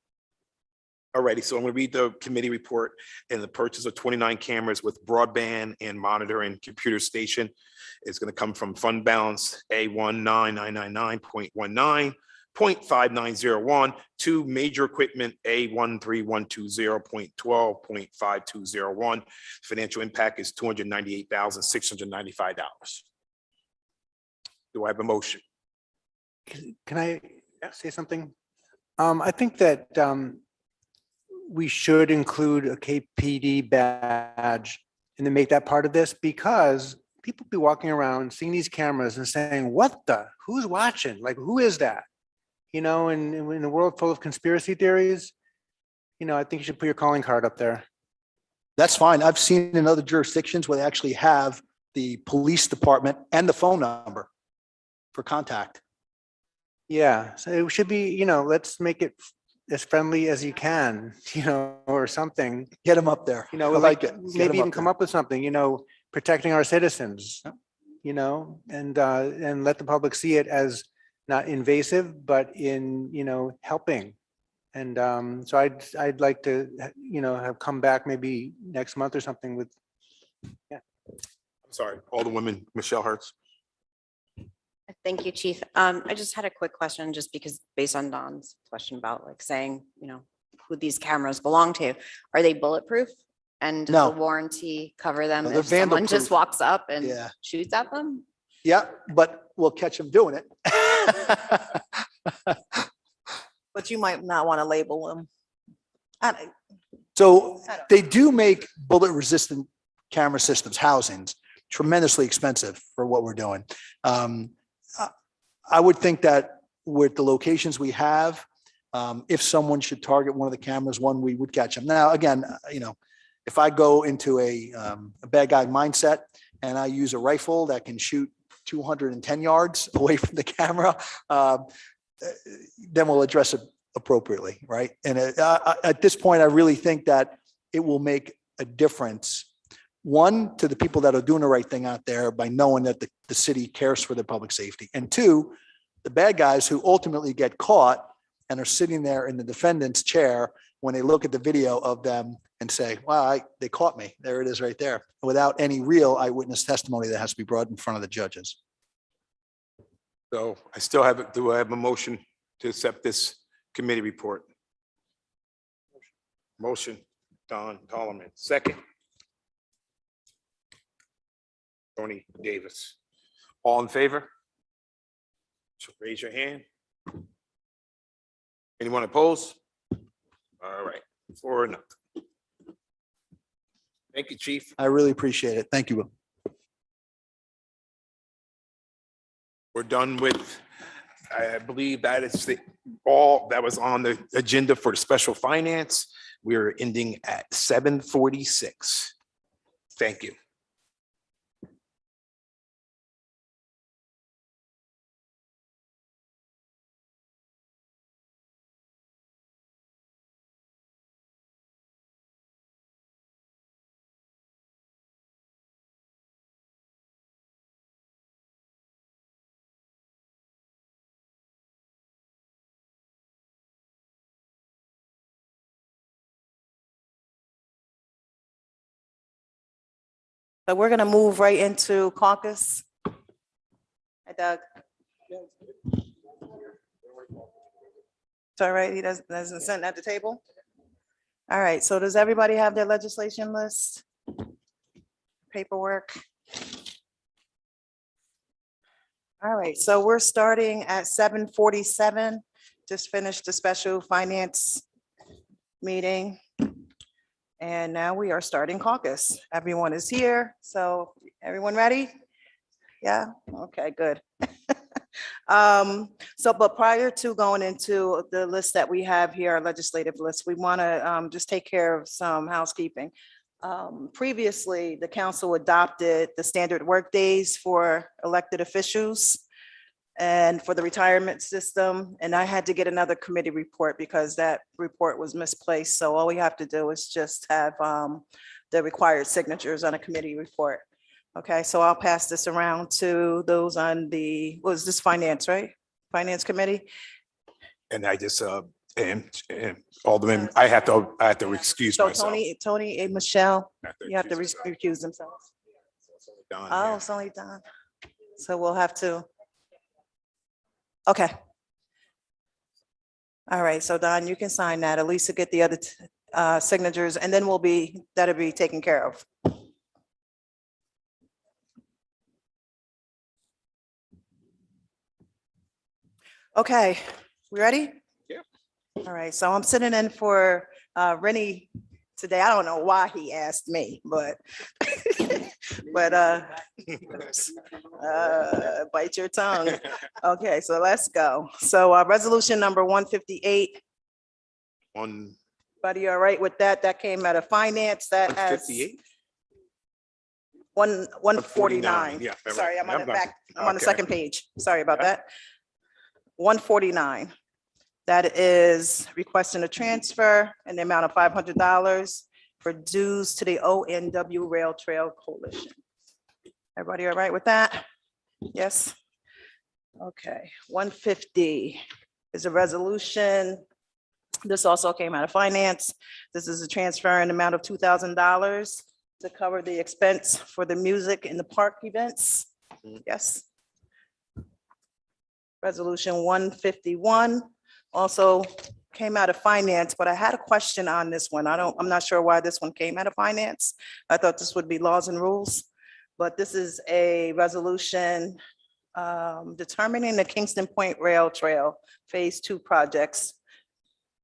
Alrighty, so I'm gonna read the committee report and the purchase of 29 cameras with broadband and monitor and computer station is gonna come from fund balance A19999.19.5901 to major equipment A13120.12.5201. Financial impact is $298,695. Do I have a motion? Can I say something? I think that we should include a KPD badge and then make that part of this, because people be walking around seeing these cameras and saying, who's watching? Like, who is that? You know, and in a world full of conspiracy theories, you know, I think you should put your calling card up there. That's fine. I've seen in other jurisdictions where they actually have the police department and the phone number for contact. Yeah, so it should be, you know, let's make it as friendly as you can, you know, or something. Get them up there. You know, I like it. Get 'em maybe even up come there. up with something, you know, protecting our citizens, Yep. you know, and let the public see it as not invasive, but in, you know, helping. And so I'd like to, you know, have come back maybe next month or something with, I'm sorry, Alderwoman Michelle Hertz. Thank you, Chief. I just had a quick question, just because based on Don's question about like saying, you know, who these cameras belong to. Are they bulletproof? And does No. the warranty cover them No, they're if someone just vandal-proof. walks up and Yeah. shoots at them? Yeah, but we'll catch them doing it. But you might not want to label them. So they do make bullet resistant camera systems, housings, tremendously expensive for what we're doing. I would think that with the locations we have, if someone should target one of the cameras, we would catch them. Now, again, you know, if I go into a bad guy mindset and I use a rifle that can shoot 210 yards away from the camera, then we'll address it appropriately, right? And at this point, I really think that it will make a difference. One, to the people that are doing the right thing out there by knowing that the city cares for their public safety. And two, the bad guys who ultimately get caught and are sitting there in the defendant's chair when they look at the video of them and say, wow, they caught me. There it is right there. Without any real eyewitness testimony that has to be brought in front of the judges. So do I have a motion to accept this committee report? Motion, Don Tollerman. Second. Tony Davis. All in favor? So raise your hand. Anyone opposed? All right, 4-0. Thank you, Chief. I really appreciate it. Thank you. We're done with, I believe that is all that was on the agenda for the special finance. We're ending at 7:46. Thank you. So we're gonna move right into caucus. Hi, Doug. It's all right, he doesn't sit at the table? All right, so does everybody have their legislation list? Paperwork? All right, so we're starting at 7:47. Just finished the special finance meeting. And now we are starting caucus. Everyone is here, so everyone ready? Yeah, okay, good. But prior to going into the list that we have here, our legislative list, we want to just take care of some housekeeping. Previously, the council adopted the standard work days for elected officials and for the retirement system. And I had to get another committee report because that report was misplaced. So all we have to do is just have the required signatures on a committee report. Okay, so I'll pass this around to those on was this finance, right? Finance committee? And I just, and Alderman, I have to excuse So myself. Tony and Michelle, I you have to excuse myself. recuse themselves. Don Oh, here. it's only done. So we'll have to. Okay. All right, so Don, you can sign that. Elisa get the other signatures and then that'll be taken care of. Okay, we ready? Yeah. All right, so I'm sitting in for Rennie today. I don't know why he asked me, but but bite your tongue. Okay, so let's go. So resolution number 158, One buddy, all right with that? That came out of finance. That has 58? 149. Yeah, right. Sorry, I'm on the Yep, back. I'm on the okay. second page. Sorry about Yeah. that. 149. That is requesting a transfer in the amount of $500 for dues to the ONW Rail Trail Coalition. Everybody all right with that? Yes? Okay, 150 is a resolution. This also came out of finance. This is a transfer in the amount of $2,000 to cover the expense for the music in the park events. Yes? Resolution 151 also came out of finance, but I had a question on this one. I'm not sure why this one came out of finance. I thought this would be laws and rules, but this is a resolution determining the Kingston Point Rail Trail Phase 2 projects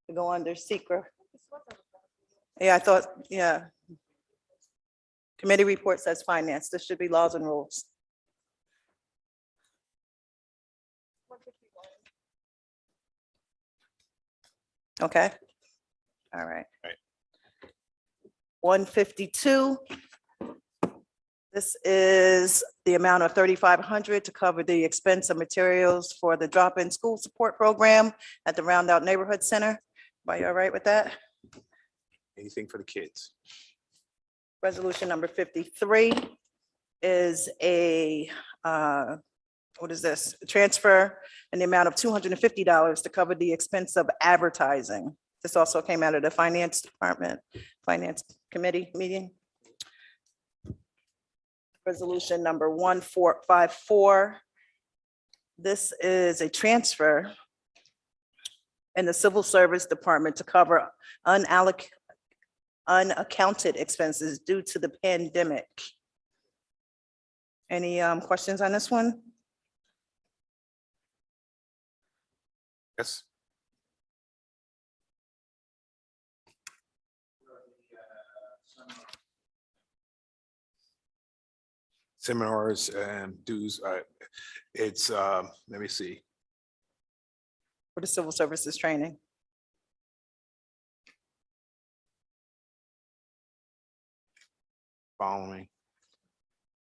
to go under secret. Yeah, I thought, yeah. Committee report says finance. This should be laws and rules. Okay. All right. Right. 152. This is the amount of $3,500 to cover the expense of materials for the drop-in school support program at the Round Out Neighborhood Center. Are you all right with that? Anything for the kids. Resolution number 53 is a, what is this? Transfer in the amount of $250 to cover the expense of advertising. This also came out of the Finance Department, Finance Committee meeting. Resolution number 1454. This is a transfer in the Civil Service Department to cover unaccounted expenses due to the pandemic. Any questions on this one? Yes. Seminars and dues, it's, let me see. For the civil services training. Following.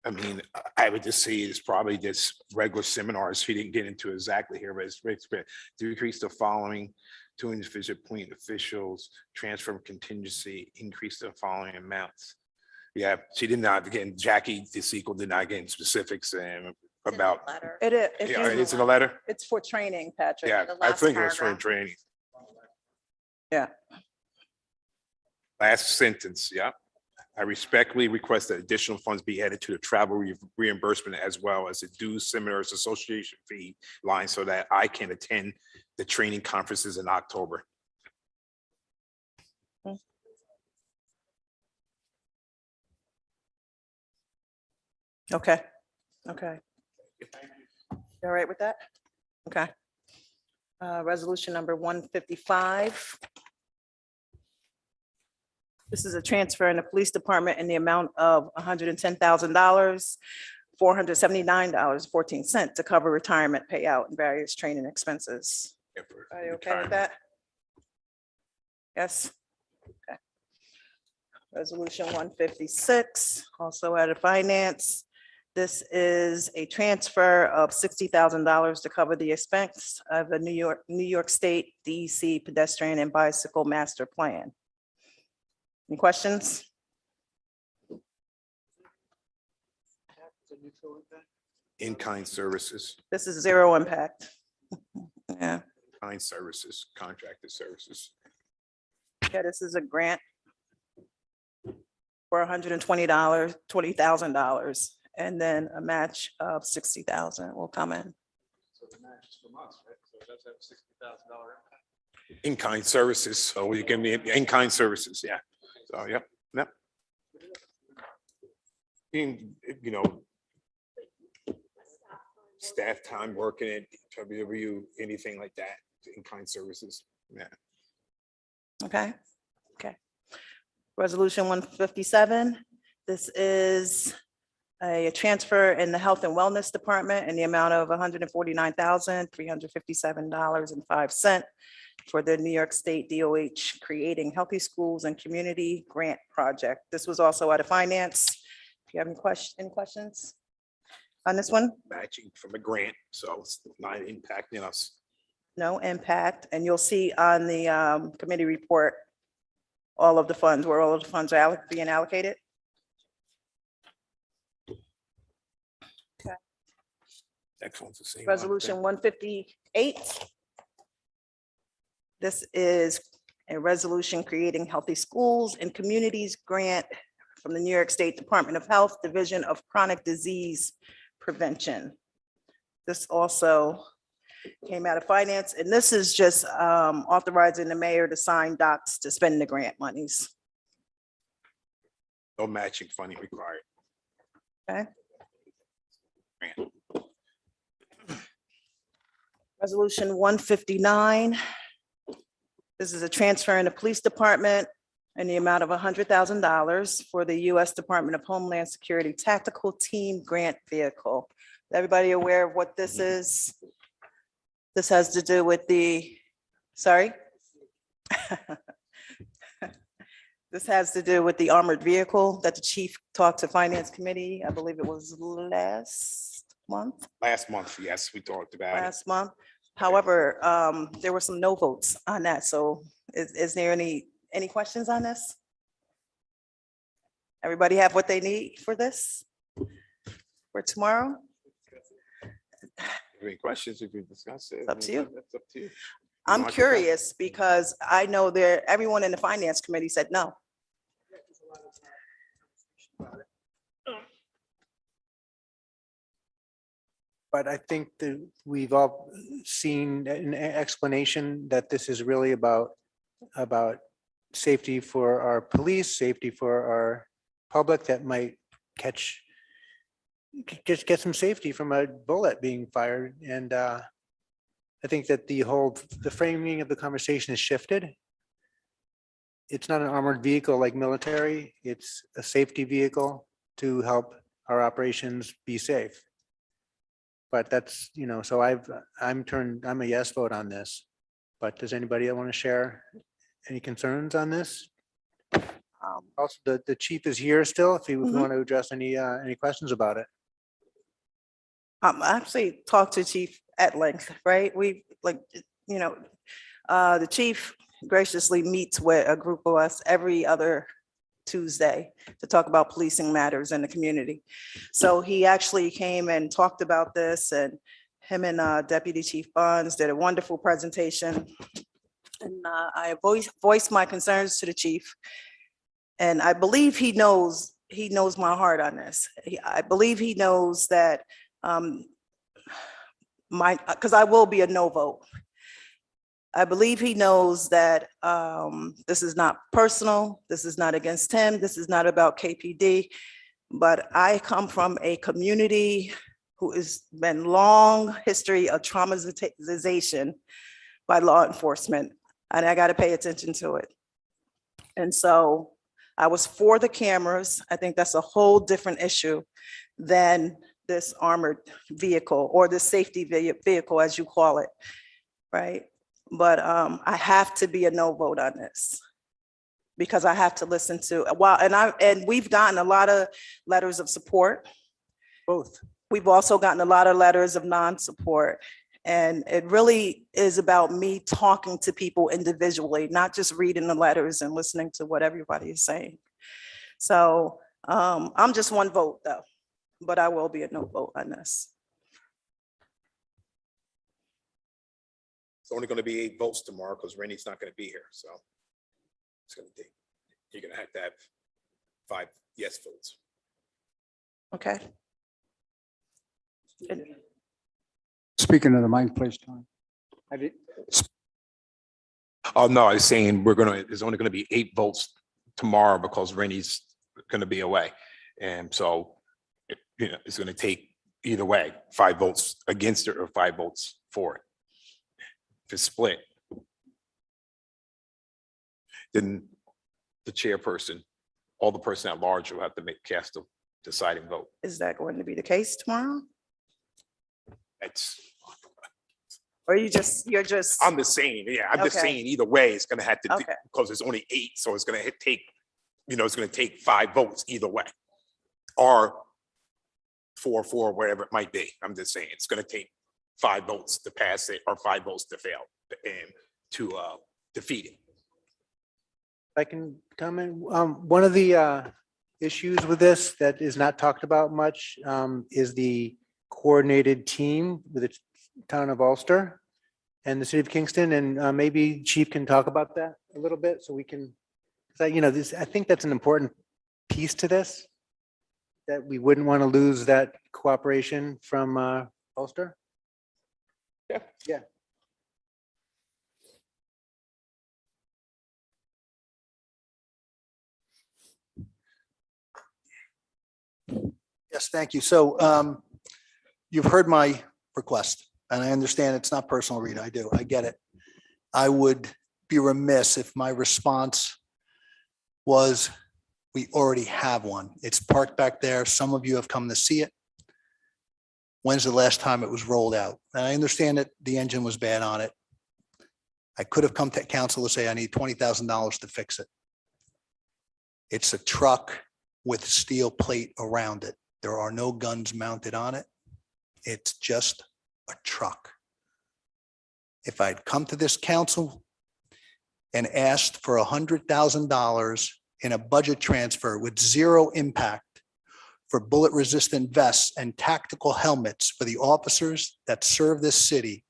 I mean, I would just say it's probably just regular seminars. He didn't get into exactly here, but it's to increase the following to individual point officials, transfer of contingency, increase the following amounts. Yeah, she did not, again, Jackie DeSiegel did not get in specifics about, It is, yeah, it's in the letter. it's for training, Patrick. Yeah, The I last think it was for paragraph. training. Yeah. Last sentence, yeah. I respectfully request that additional funds be added to the travel reimbursement as well as the dues seminars association fee line so that I can attend the training conferences in October. Okay, okay. You all right with that? Okay. Resolution number 155. This is a transfer in the police department in the amount of $110,000, $479.14 to cover retirement payout and various training expenses. Are you okay with that? Yes? Okay. Resolution 156, also out of finance. This is a transfer of $60,000 to cover the expense of the New York State DEC pedestrian and bicycle master plan. Any questions? In-kind services, This is zero impact. Yeah, kind services, contracted services. yeah, this is a grant for $120,000, and then a match of $60,000 will come in. In-kind services, so you give me in-kind services, yeah. So, yep, yep. You know, staff time working at WW, anything like that, in-kind services. Yeah. Okay, okay. Resolution 157, this is a transfer in the Health and Wellness Department in the amount of $149,357.05 for the New York State DOH Creating Healthy Schools and Community Grant Project. This was also out of finance. If you have any questions on this one? Matching from a grant, so it's not impacting us. No impact, and you'll see on the committee report all of the funds, where all of the funds are being allocated. Next one's the same. Resolution 158. This is a resolution creating healthy schools and communities grant from the New York State Department of Health, Division of Chronic Disease Prevention. This also came out of finance, and this is just authorizing the mayor to sign docs to spend the grant monies. No matching funding required. Okay. Grant. Resolution 159. This is a transfer in the police department in the amount of $100,000 for the U.S. Department of Homeland Security Tactical Team Grant Vehicle. Is everybody aware of what this is? This has to do with the, sorry? This has to do with the armored vehicle that the chief talked to Finance Committee, I believe it was last month. Last month, yes, we talked about it. Last month. However, there were some no votes on that. So is there any questions on this? Everybody have what they need for this? For tomorrow? Any questions, if we discuss it? Up to you. That's up to you. I'm want to curious because I know everyone in the Finance Committee said no. But I think that we've all seen an explanation that this is really about safety for our police, safety for our public that might just get some safety from a bullet being fired. And I think that the framing of the conversation has shifted. It's not an armored vehicle like military, it's a safety vehicle to help our operations be safe. But that's, so I'm a yes vote on this. But does anybody want to share any concerns on this? Also, the chief is here still, if you want to address any questions about it. I actually talked to Chief at length, right? The chief graciously meets with a group of us every other Tuesday to talk about policing matters in the community. So he actually came and talked about this, and him and Deputy Chief Bonds did a wonderful presentation. And I voiced my concerns to the chief. And I believe he knows my heart on this. I believe he knows that because I will be a no vote. I believe he knows that this is not personal. This is not against him. This is not about KPD. But I come from a community who has been long history of traumatization by law enforcement, and I got to pay attention to it. And so I was for the cameras. I think that's a whole different issue than this armored vehicle or the safety vehicle, as you call it, right? But I have to be a no vote on this because I have to listen to, and we've gotten a lot of letters of support. Both. We've also gotten a lot of letters of non-support. And it really is about me talking to people individually, not just reading the letters and listening to what everybody is saying. So I'm just one vote though, but I will be a no vote on this. It's only going to be 8 votes tomorrow because Rennie's not going to be here. So it's going to take, you're going to have 5 yes votes. Okay. Speaking of the mic, please, Tom. Oh, no, I was saying there's only going to be 8 votes tomorrow because Rennie's going to be away. And so, it's going to take either way, 5 votes against it or 5 votes for it. If it's split, then the chairperson, all the person at large will have to cast a deciding vote. Is that going to be the case tomorrow? It's, Or you're just, I'm just saying, yeah, I'm just Okay. saying either way, it's gonna have to, Okay. because it's only 8, so it's gonna take, it's gonna take 5 votes either way. Or 4-4, whatever it might be. I'm just saying, it's gonna take 5 votes to pass it or 5 votes to fail and to defeat it. I can comment. One of the issues with this that is not talked about much is the coordinated team with the town of Ulster and the city of Kingston. And maybe Chief can talk about that a little bit so we can, this, I think that's an important piece to this, that we wouldn't want to lose that cooperation from Ulster. Yeah. Yeah. Yes, thank you. So you've heard my request, and I understand it's not personal, Rita. I do. I get it. I would be remiss if my response was, we already have one. It's parked back there. Some of you have come to see it. When's the last time it was rolled out? And I understand that the engine was bad on it. I could have come to council to say I need $20,000 to fix it. It's a truck with steel plate around it. There are no guns mounted on it. It's just a truck. If I'd come to this council and asked for $100,000 in a budget transfer with zero impact for bullet resistant vests and tactical helmets for the officers that serve this city,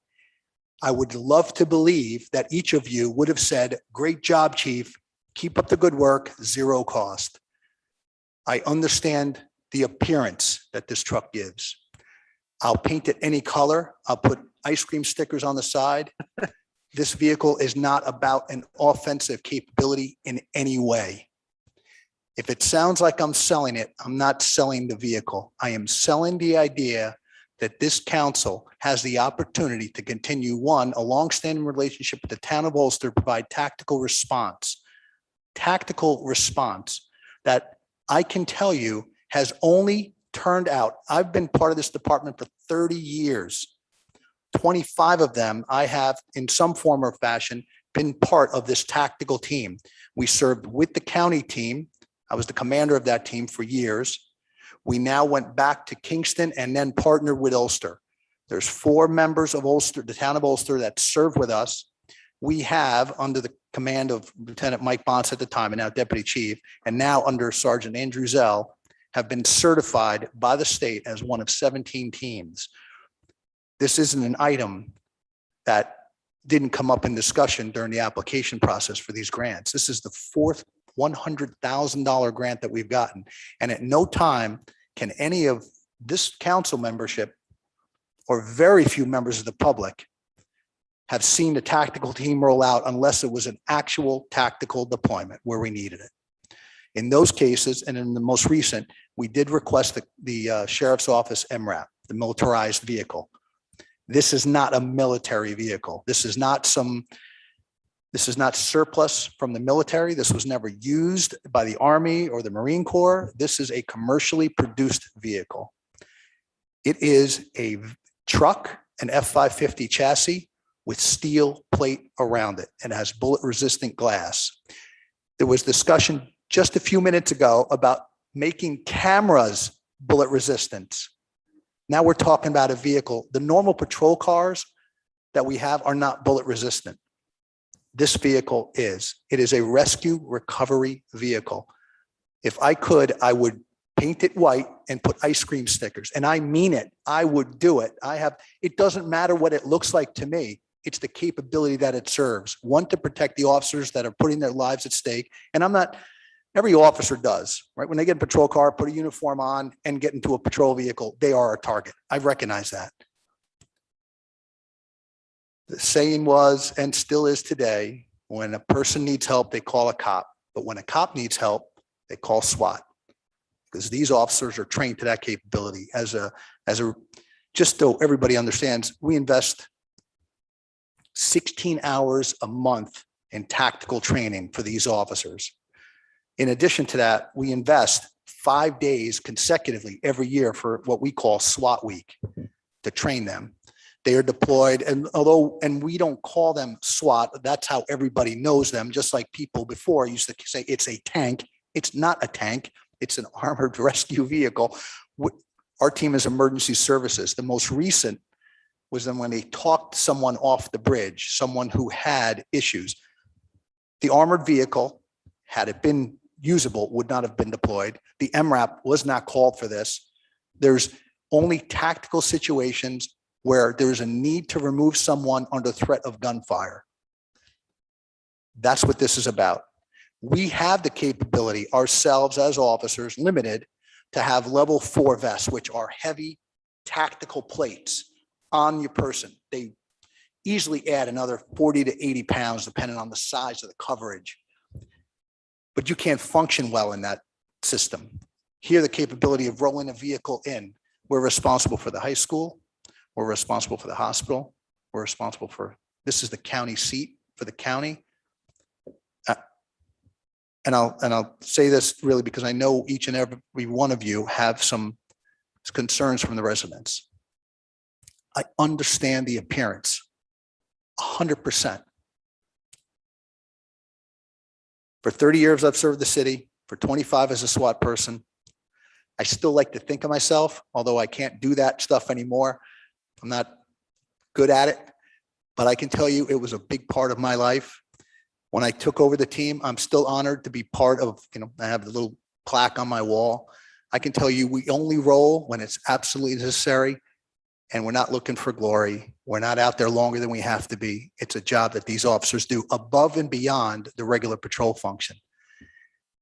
I would love to believe that each of you would have said, great job, chief. Keep up the good work, zero cost. I understand the appearance that this truck gives. I'll paint it any color. I'll put ice cream stickers on the side. This vehicle is not about an offensive capability in any way. If it sounds like I'm selling it, I'm not selling the vehicle. I am selling the idea that this council has the opportunity to continue, one, a longstanding relationship with the town of Ulster, provide tactical response that I can tell you has only turned out. I've been part of this department for 30 years. 25 of them, I have in some form or fashion been part of this tactical team. We served with the county team. I was the commander of that team for years. We now went back to Kingston and then partnered with Ulster. There's 4 members of Ulster, the town of Ulster, that serve with us. We have, under the command of Lieutenant Mike Bonds at the time and now Deputy Chief, and now under Sergeant Andrew Zell, have been certified by the state as one of 17 teams. This isn't an item that didn't come up in discussion during the application process for these grants. This is the 4th $100,000 grant that we've gotten. And at no time can any of this council membership or very few members of the public have seen the tactical team roll out unless it was an actual tactical deployment where we needed it. In those cases, and in the most recent, we did request the sheriff's office MRAP, the militarized vehicle. This is not a military vehicle. This is not surplus from the military. This was never used by the Army or the Marine Corps. This is a commercially produced vehicle. It is a truck, an F-550 chassis with steel plate around it and has bullet resistant glass. There was discussion just a few minutes ago about making cameras bullet resistant. Now we're talking about a vehicle. The normal patrol cars that we have are not bullet resistant. This vehicle is. It is a rescue recovery vehicle. If I could, I would paint it white and put ice cream stickers. And I mean it. I would do it. It doesn't matter what it looks like to me. It's the capability that it serves. One, to protect the officers that are putting their lives at stake. And every officer does, right? When they get a patrol car, put a uniform on and get into a patrol vehicle, they are a target. I recognize that. The saying was, and still is today, when a person needs help, they call a cop. But when a cop needs help, they call SWAT. because these officers are trained to that capability just so everybody understands, we invest 16 hours a month in tactical training for these officers. In addition to that, we invest 5 days consecutively every year for what we call SWAT week to train them. They are deployed, and we don't call them SWAT, that's how everybody knows them, just like people before used to say it's a tank. It's not a tank, it's an armored rescue vehicle. Our team is emergency services. The most recent was then when they talked someone off the bridge, someone who had issues. The armored vehicle, had it been usable, would not have been deployed. The MRAP was not called for this. There's only tactical situations where there's a need to remove someone under threat of gunfire. That's what this is about. We have the capability ourselves as officers, limited, to have level 4 vests, which are heavy tactical plates on your person. They easily add another 40 to 80 pounds, depending on the size of the coverage. But you can't function well in that system. Here, the capability of rolling a vehicle in. We're responsible for the high school. We're responsible for the hospital. We're responsible for, this is the county seat for the county. And I'll say this really because I know each and every one of you have some concerns from the residents. I understand the appearance 100%. For 30 years, I've served the city. For 25 as a SWAT person. I still like to think of myself, although I can't do that stuff anymore. I'm not good at it, but I can tell you it was a big part of my life. When I took over the team, I'm still honored to be part of, I have the little plaque on my wall. I can tell you we only roll when it's absolutely necessary, and we're not looking for glory. We're not out there longer than we have to be. It's a job that these officers do above and beyond the regular patrol function.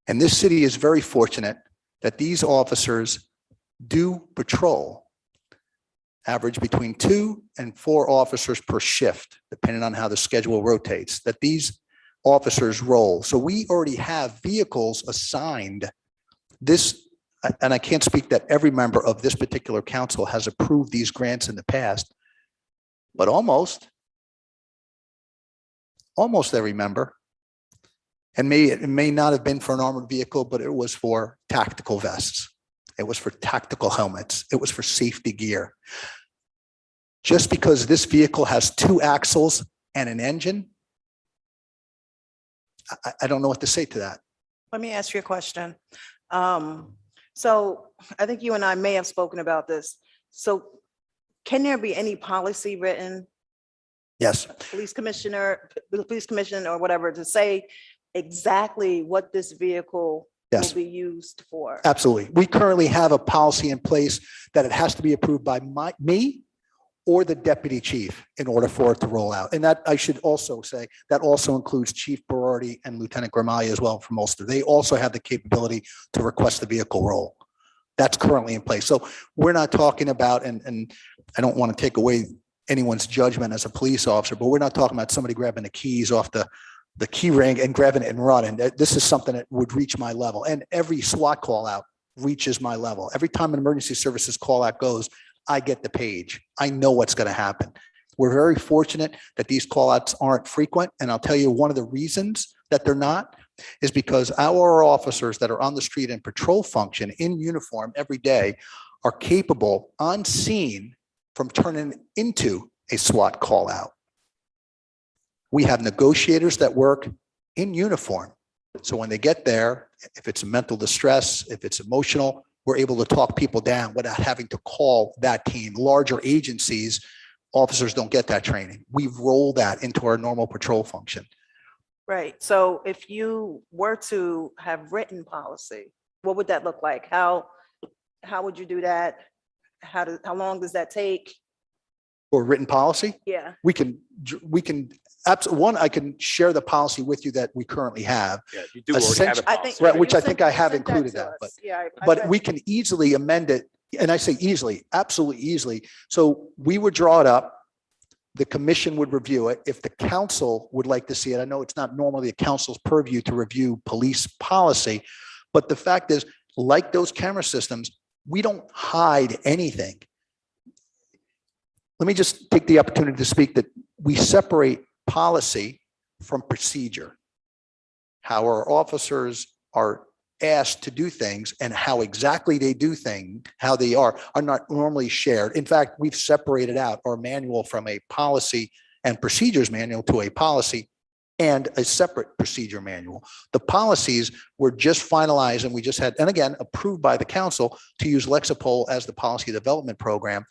And this city is very fortunate that these officers do patrol, average between 2 and 4 officers per shift, depending on how the schedule rotates, that these officers roll. So we already have vehicles assigned. This, and I can't speak that every member of this particular council has approved these grants in the past, but almost every member. And it may not have been for an armored vehicle, but it was for tactical vests. It was for tactical helmets. It was for safety gear. Just because this vehicle has 2 axles and an engine, I don't know what to say to that. Let me ask you a question. So I think you and I may have spoken about this. So can there be any policy written, Yes, police commission or whatever, to say exactly what this vehicle Yes. will be used for? absolutely. We currently have a policy in place that it has to be approved by me or the deputy chief in order for it to roll out. And that, I should also say, that also includes Chief Berardi and Lieutenant Gramaglia as well from Ulster. They also have the capability to request the vehicle roll. That's currently in place. So we're not talking about, and I don't want to take away anyone's judgment as a police officer, but we're not talking about somebody grabbing the keys off the key ring and grabbing it and running. This is something that would reach my level. And every SWAT call out reaches my level. Every time an emergency services call out goes, I get the page. I know what's going to happen. We're very fortunate that these call outs aren't frequent. And I'll tell you one of the reasons that they're not is because our officers that are on the street and patrol function in uniform every day are capable on scene from turning into a SWAT call out. We have negotiators that work in uniform. So when they get there, if it's mental distress, if it's emotional, we're able to talk people down without having to call that team. Larger agencies, officers don't get that training. We roll that into our normal patrol function. Right. So if you were to have written policy, what would that look like? How would you do that? How long does that take? For written policy, Yeah. we can, one, I can share the policy with you that we currently have. Yeah, you do already have a I policy. think. Right, which you I think sent- I have you sent included to that, us. but- Yeah. I But read- we can easily amend it, and I say easily, absolutely easily. So we would draw it up. The commission would review it. If the council would like to see it, I know it's not normally a council's purview to review police policy, but the fact is, like those camera systems, we don't hide anything. Let me just take the opportunity to speak that we separate policy from procedure. How our officers are asked to do things and how exactly they do things, how they are not normally shared. In fact, we've separated out our manual from a policy and procedures manual to a policy and a separate procedure manual. The policies were just finalized and we just had, and again, approved by the council to use Lexipol as the policy development program.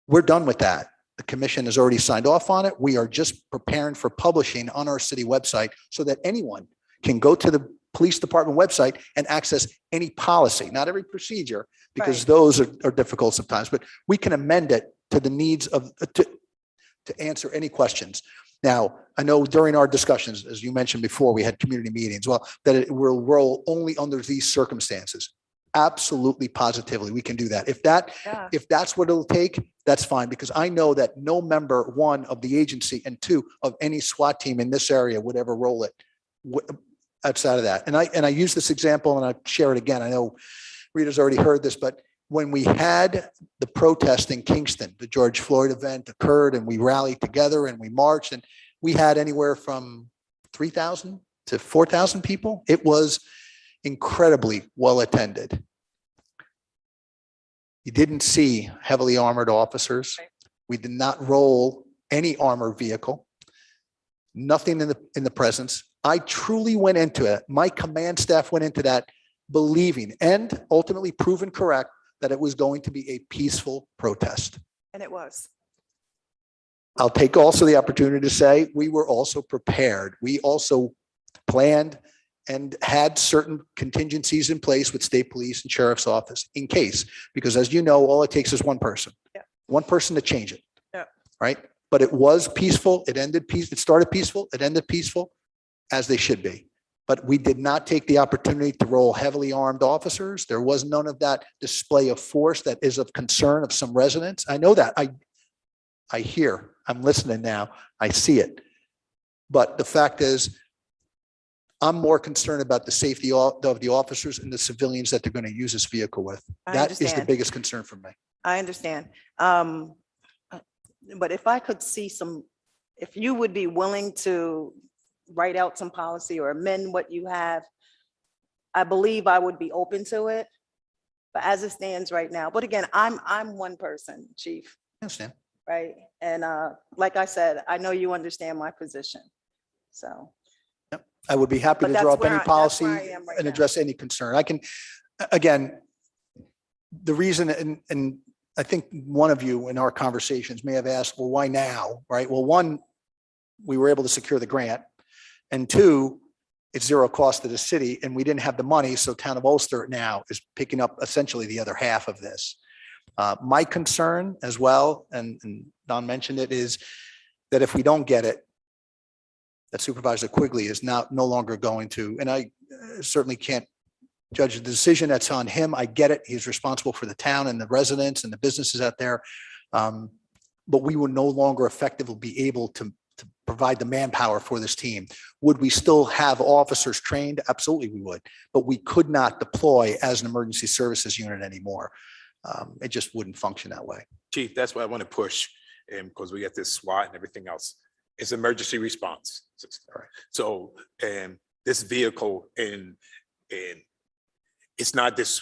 We're done with that. The commission has already signed off on it. We are just preparing for publishing on our city website so that anyone can go to the police department website and access any policy, not every procedure, because Right. those are difficult sometimes, but we can amend it to the needs of, to answer any questions. Now, I know during our discussions, as you mentioned before, we had community meetings, well, that it will roll only under these circumstances. Absolutely, positively, we can do that. Yeah. If that's what it'll take, that's fine, because I know that no member, one, of the agency, and two, of any SWAT team in this area would ever roll it outside of that. And I use this example and I share it again. I know Rita's already heard this, but when we had the protest in Kingston, the George Floyd event occurred and we rallied together and we marched and we had anywhere from 3,000 to 4,000 people. It was incredibly well attended. You didn't see heavily armored officers. We did not roll any armored vehicle. Nothing in the presence. I truly went into it. My command staff went into that believing and ultimately proven correct that it was going to be a peaceful protest. And it was. I'll take also the opportunity to say we were also prepared. We also planned and had certain contingencies in place with state police and sheriff's office in case, because as you know, all it takes is one person. Yeah. One person to change it. Yeah. Right? But it was peaceful. It ended peaceful. It started peaceful. It ended peaceful, as they should be. But we did not take the opportunity to roll heavily armed officers. There was none of that display of force that is of concern of some residents. I know that. I hear, I'm listening now. I see it. But the fact is, I'm more concerned about the safety of the officers and the civilians that they're going to use this vehicle with. I That is the understand. biggest concern for me. I understand. But if I could see if you would be willing to write out some policy or amend what you have, I believe I would be open to it. But as it stands right now, but again, I'm one person, chief, I understand. right? And like I said, I know you understand my position. So, I would be happy But to that's draw up where any I- that's policy where I am right and now. address any concern. I can, again, the reason, and I think one of you in our conversations may have asked, well, why now? Right? Well, one, we were able to secure the grant. And two, it's zero cost to the city and we didn't have the money. So town of Ulster now is picking up essentially the other half of this. My concern as well, and Don mentioned it, is that if we don't get it, that Supervisor Quigley is now no longer going to, and I certainly can't judge the decision. That's on him. I get it. He's responsible for the town and the residents and the businesses out there. But we will no longer effectively be able to provide the manpower for this team. Would we still have officers trained? Absolutely we would, but we could not deploy as an emergency services unit anymore. It just wouldn't function that way. Chief, that's what I want to push, and because we got this SWAT and everything else, it's emergency response. So, and this vehicle and it's not this,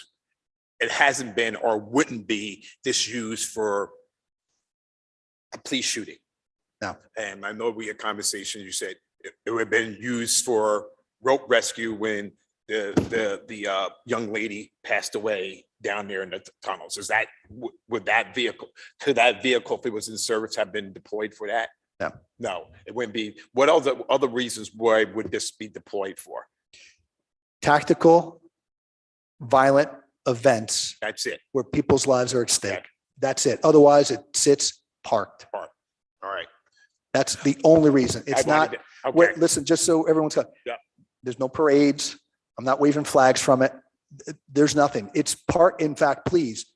it hasn't been or wouldn't be disused for a police shooting. No. And I know we had conversations, you said it would have been used for rope rescue when the young lady passed away down there in the tunnels. Is that, would that vehicle, could that vehicle, if it was in service, have been deployed for that? No. No, it wouldn't be. What other reasons why would this be deployed for? Tactical, violent events That's it. where people's lives are at stake. That's it. Otherwise it sits parked. All right. That's the only reason. It's I wanted not, to- Okay, wait, listen, just so everyone's got. Yeah. There's no parades. I'm not waving flags from it. There's nothing. It's part, in fact, please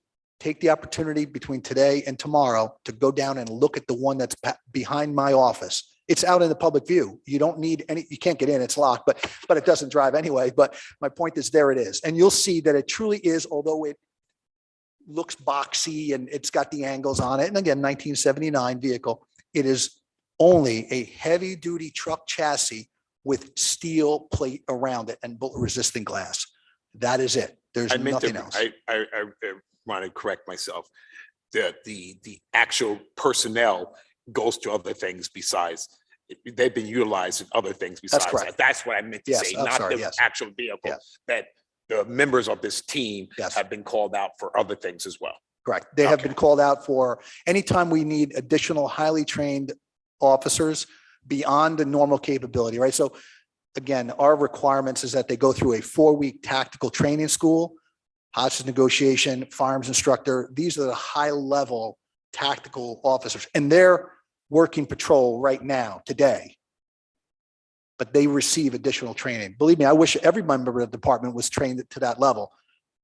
take the opportunity between today and tomorrow to go down and look at the one that's behind my office It's out in the public view. You don't need any, you can't get in, it's locked, but it doesn't drive anyway. But my point is, there it is. And you'll see that it truly is, although it looks boxy and it's got the angles on it. And again, 1979 vehicle, it is only a heavy duty truck chassis with steel plate around it and bullet resistant glass. That is it. There's I meant nothing to, else. I want to correct myself. The actual personnel goes to other things besides, they've been utilized in other things besides that. correct. That's what I meant to Yes, say, I'm not sorry, the yes. actual vehicle. Yes. That the members of this team Yes. have been called out for other things as well. Correct. They have Okay. been called out for anytime we need additional highly trained officers beyond the normal capability, right? So again, our requirements is that they go through a 4-week tactical training school, hostage negotiation, firearms instructor. These are the high level tactical officers, and they're working patrol right now, today. But they receive additional training. Believe me, I wish every member of the department was trained to that level,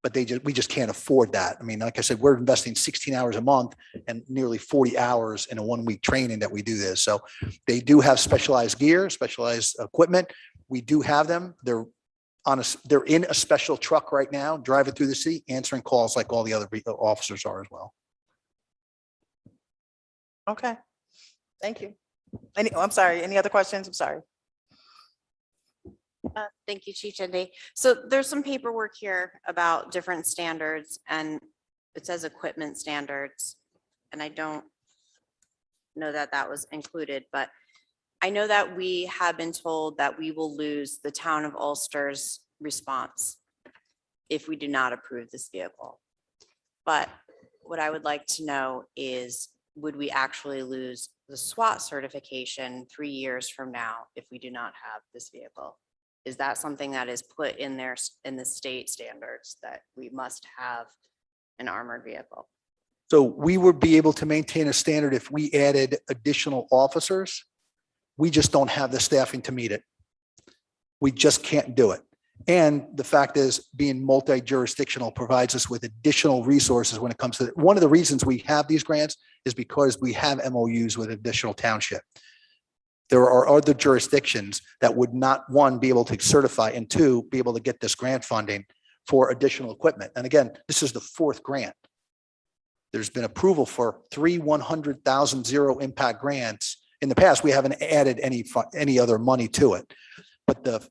but we just can't afford that. I mean, like I said, we're investing 16 hours a month and nearly 40 hours in a 1-week training that we do this. So they do have specialized gear, specialized equipment. We do have them. They're in a special truck right now, driving through the city, answering calls like all the other officers are as well. Okay, thank you. I'm sorry, any other questions? I'm sorry. Thank you, Chief Chindy. So there's some paperwork here about different standards, and it says equipment standards. And I don't know that that was included, but I know that we have been told that we will lose the town of Ulster's response if we do not approve this vehicle. But what I would like to know is, would we actually lose the SWAT certification 3 years from now if we do not have this vehicle? Is that something that is put in there in the state standards that we must have an armored vehicle? So we would be able to maintain a standard if we added additional officers. We just don't have the staffing to meet it. We just can't do it. And the fact is, being multi-jurisdictional provides us with additional resources when it comes to, one of the reasons we have these grants is because we have MOUs with additional township. There are other jurisdictions that would not, one, be able to certify, and two, be able to get this grant funding for additional equipment. And again, this is the 4th grant. There's been approval for 3 $100,000 zero impact grants. In the past, we haven't added any other money to it. But the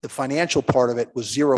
financial part of it was zero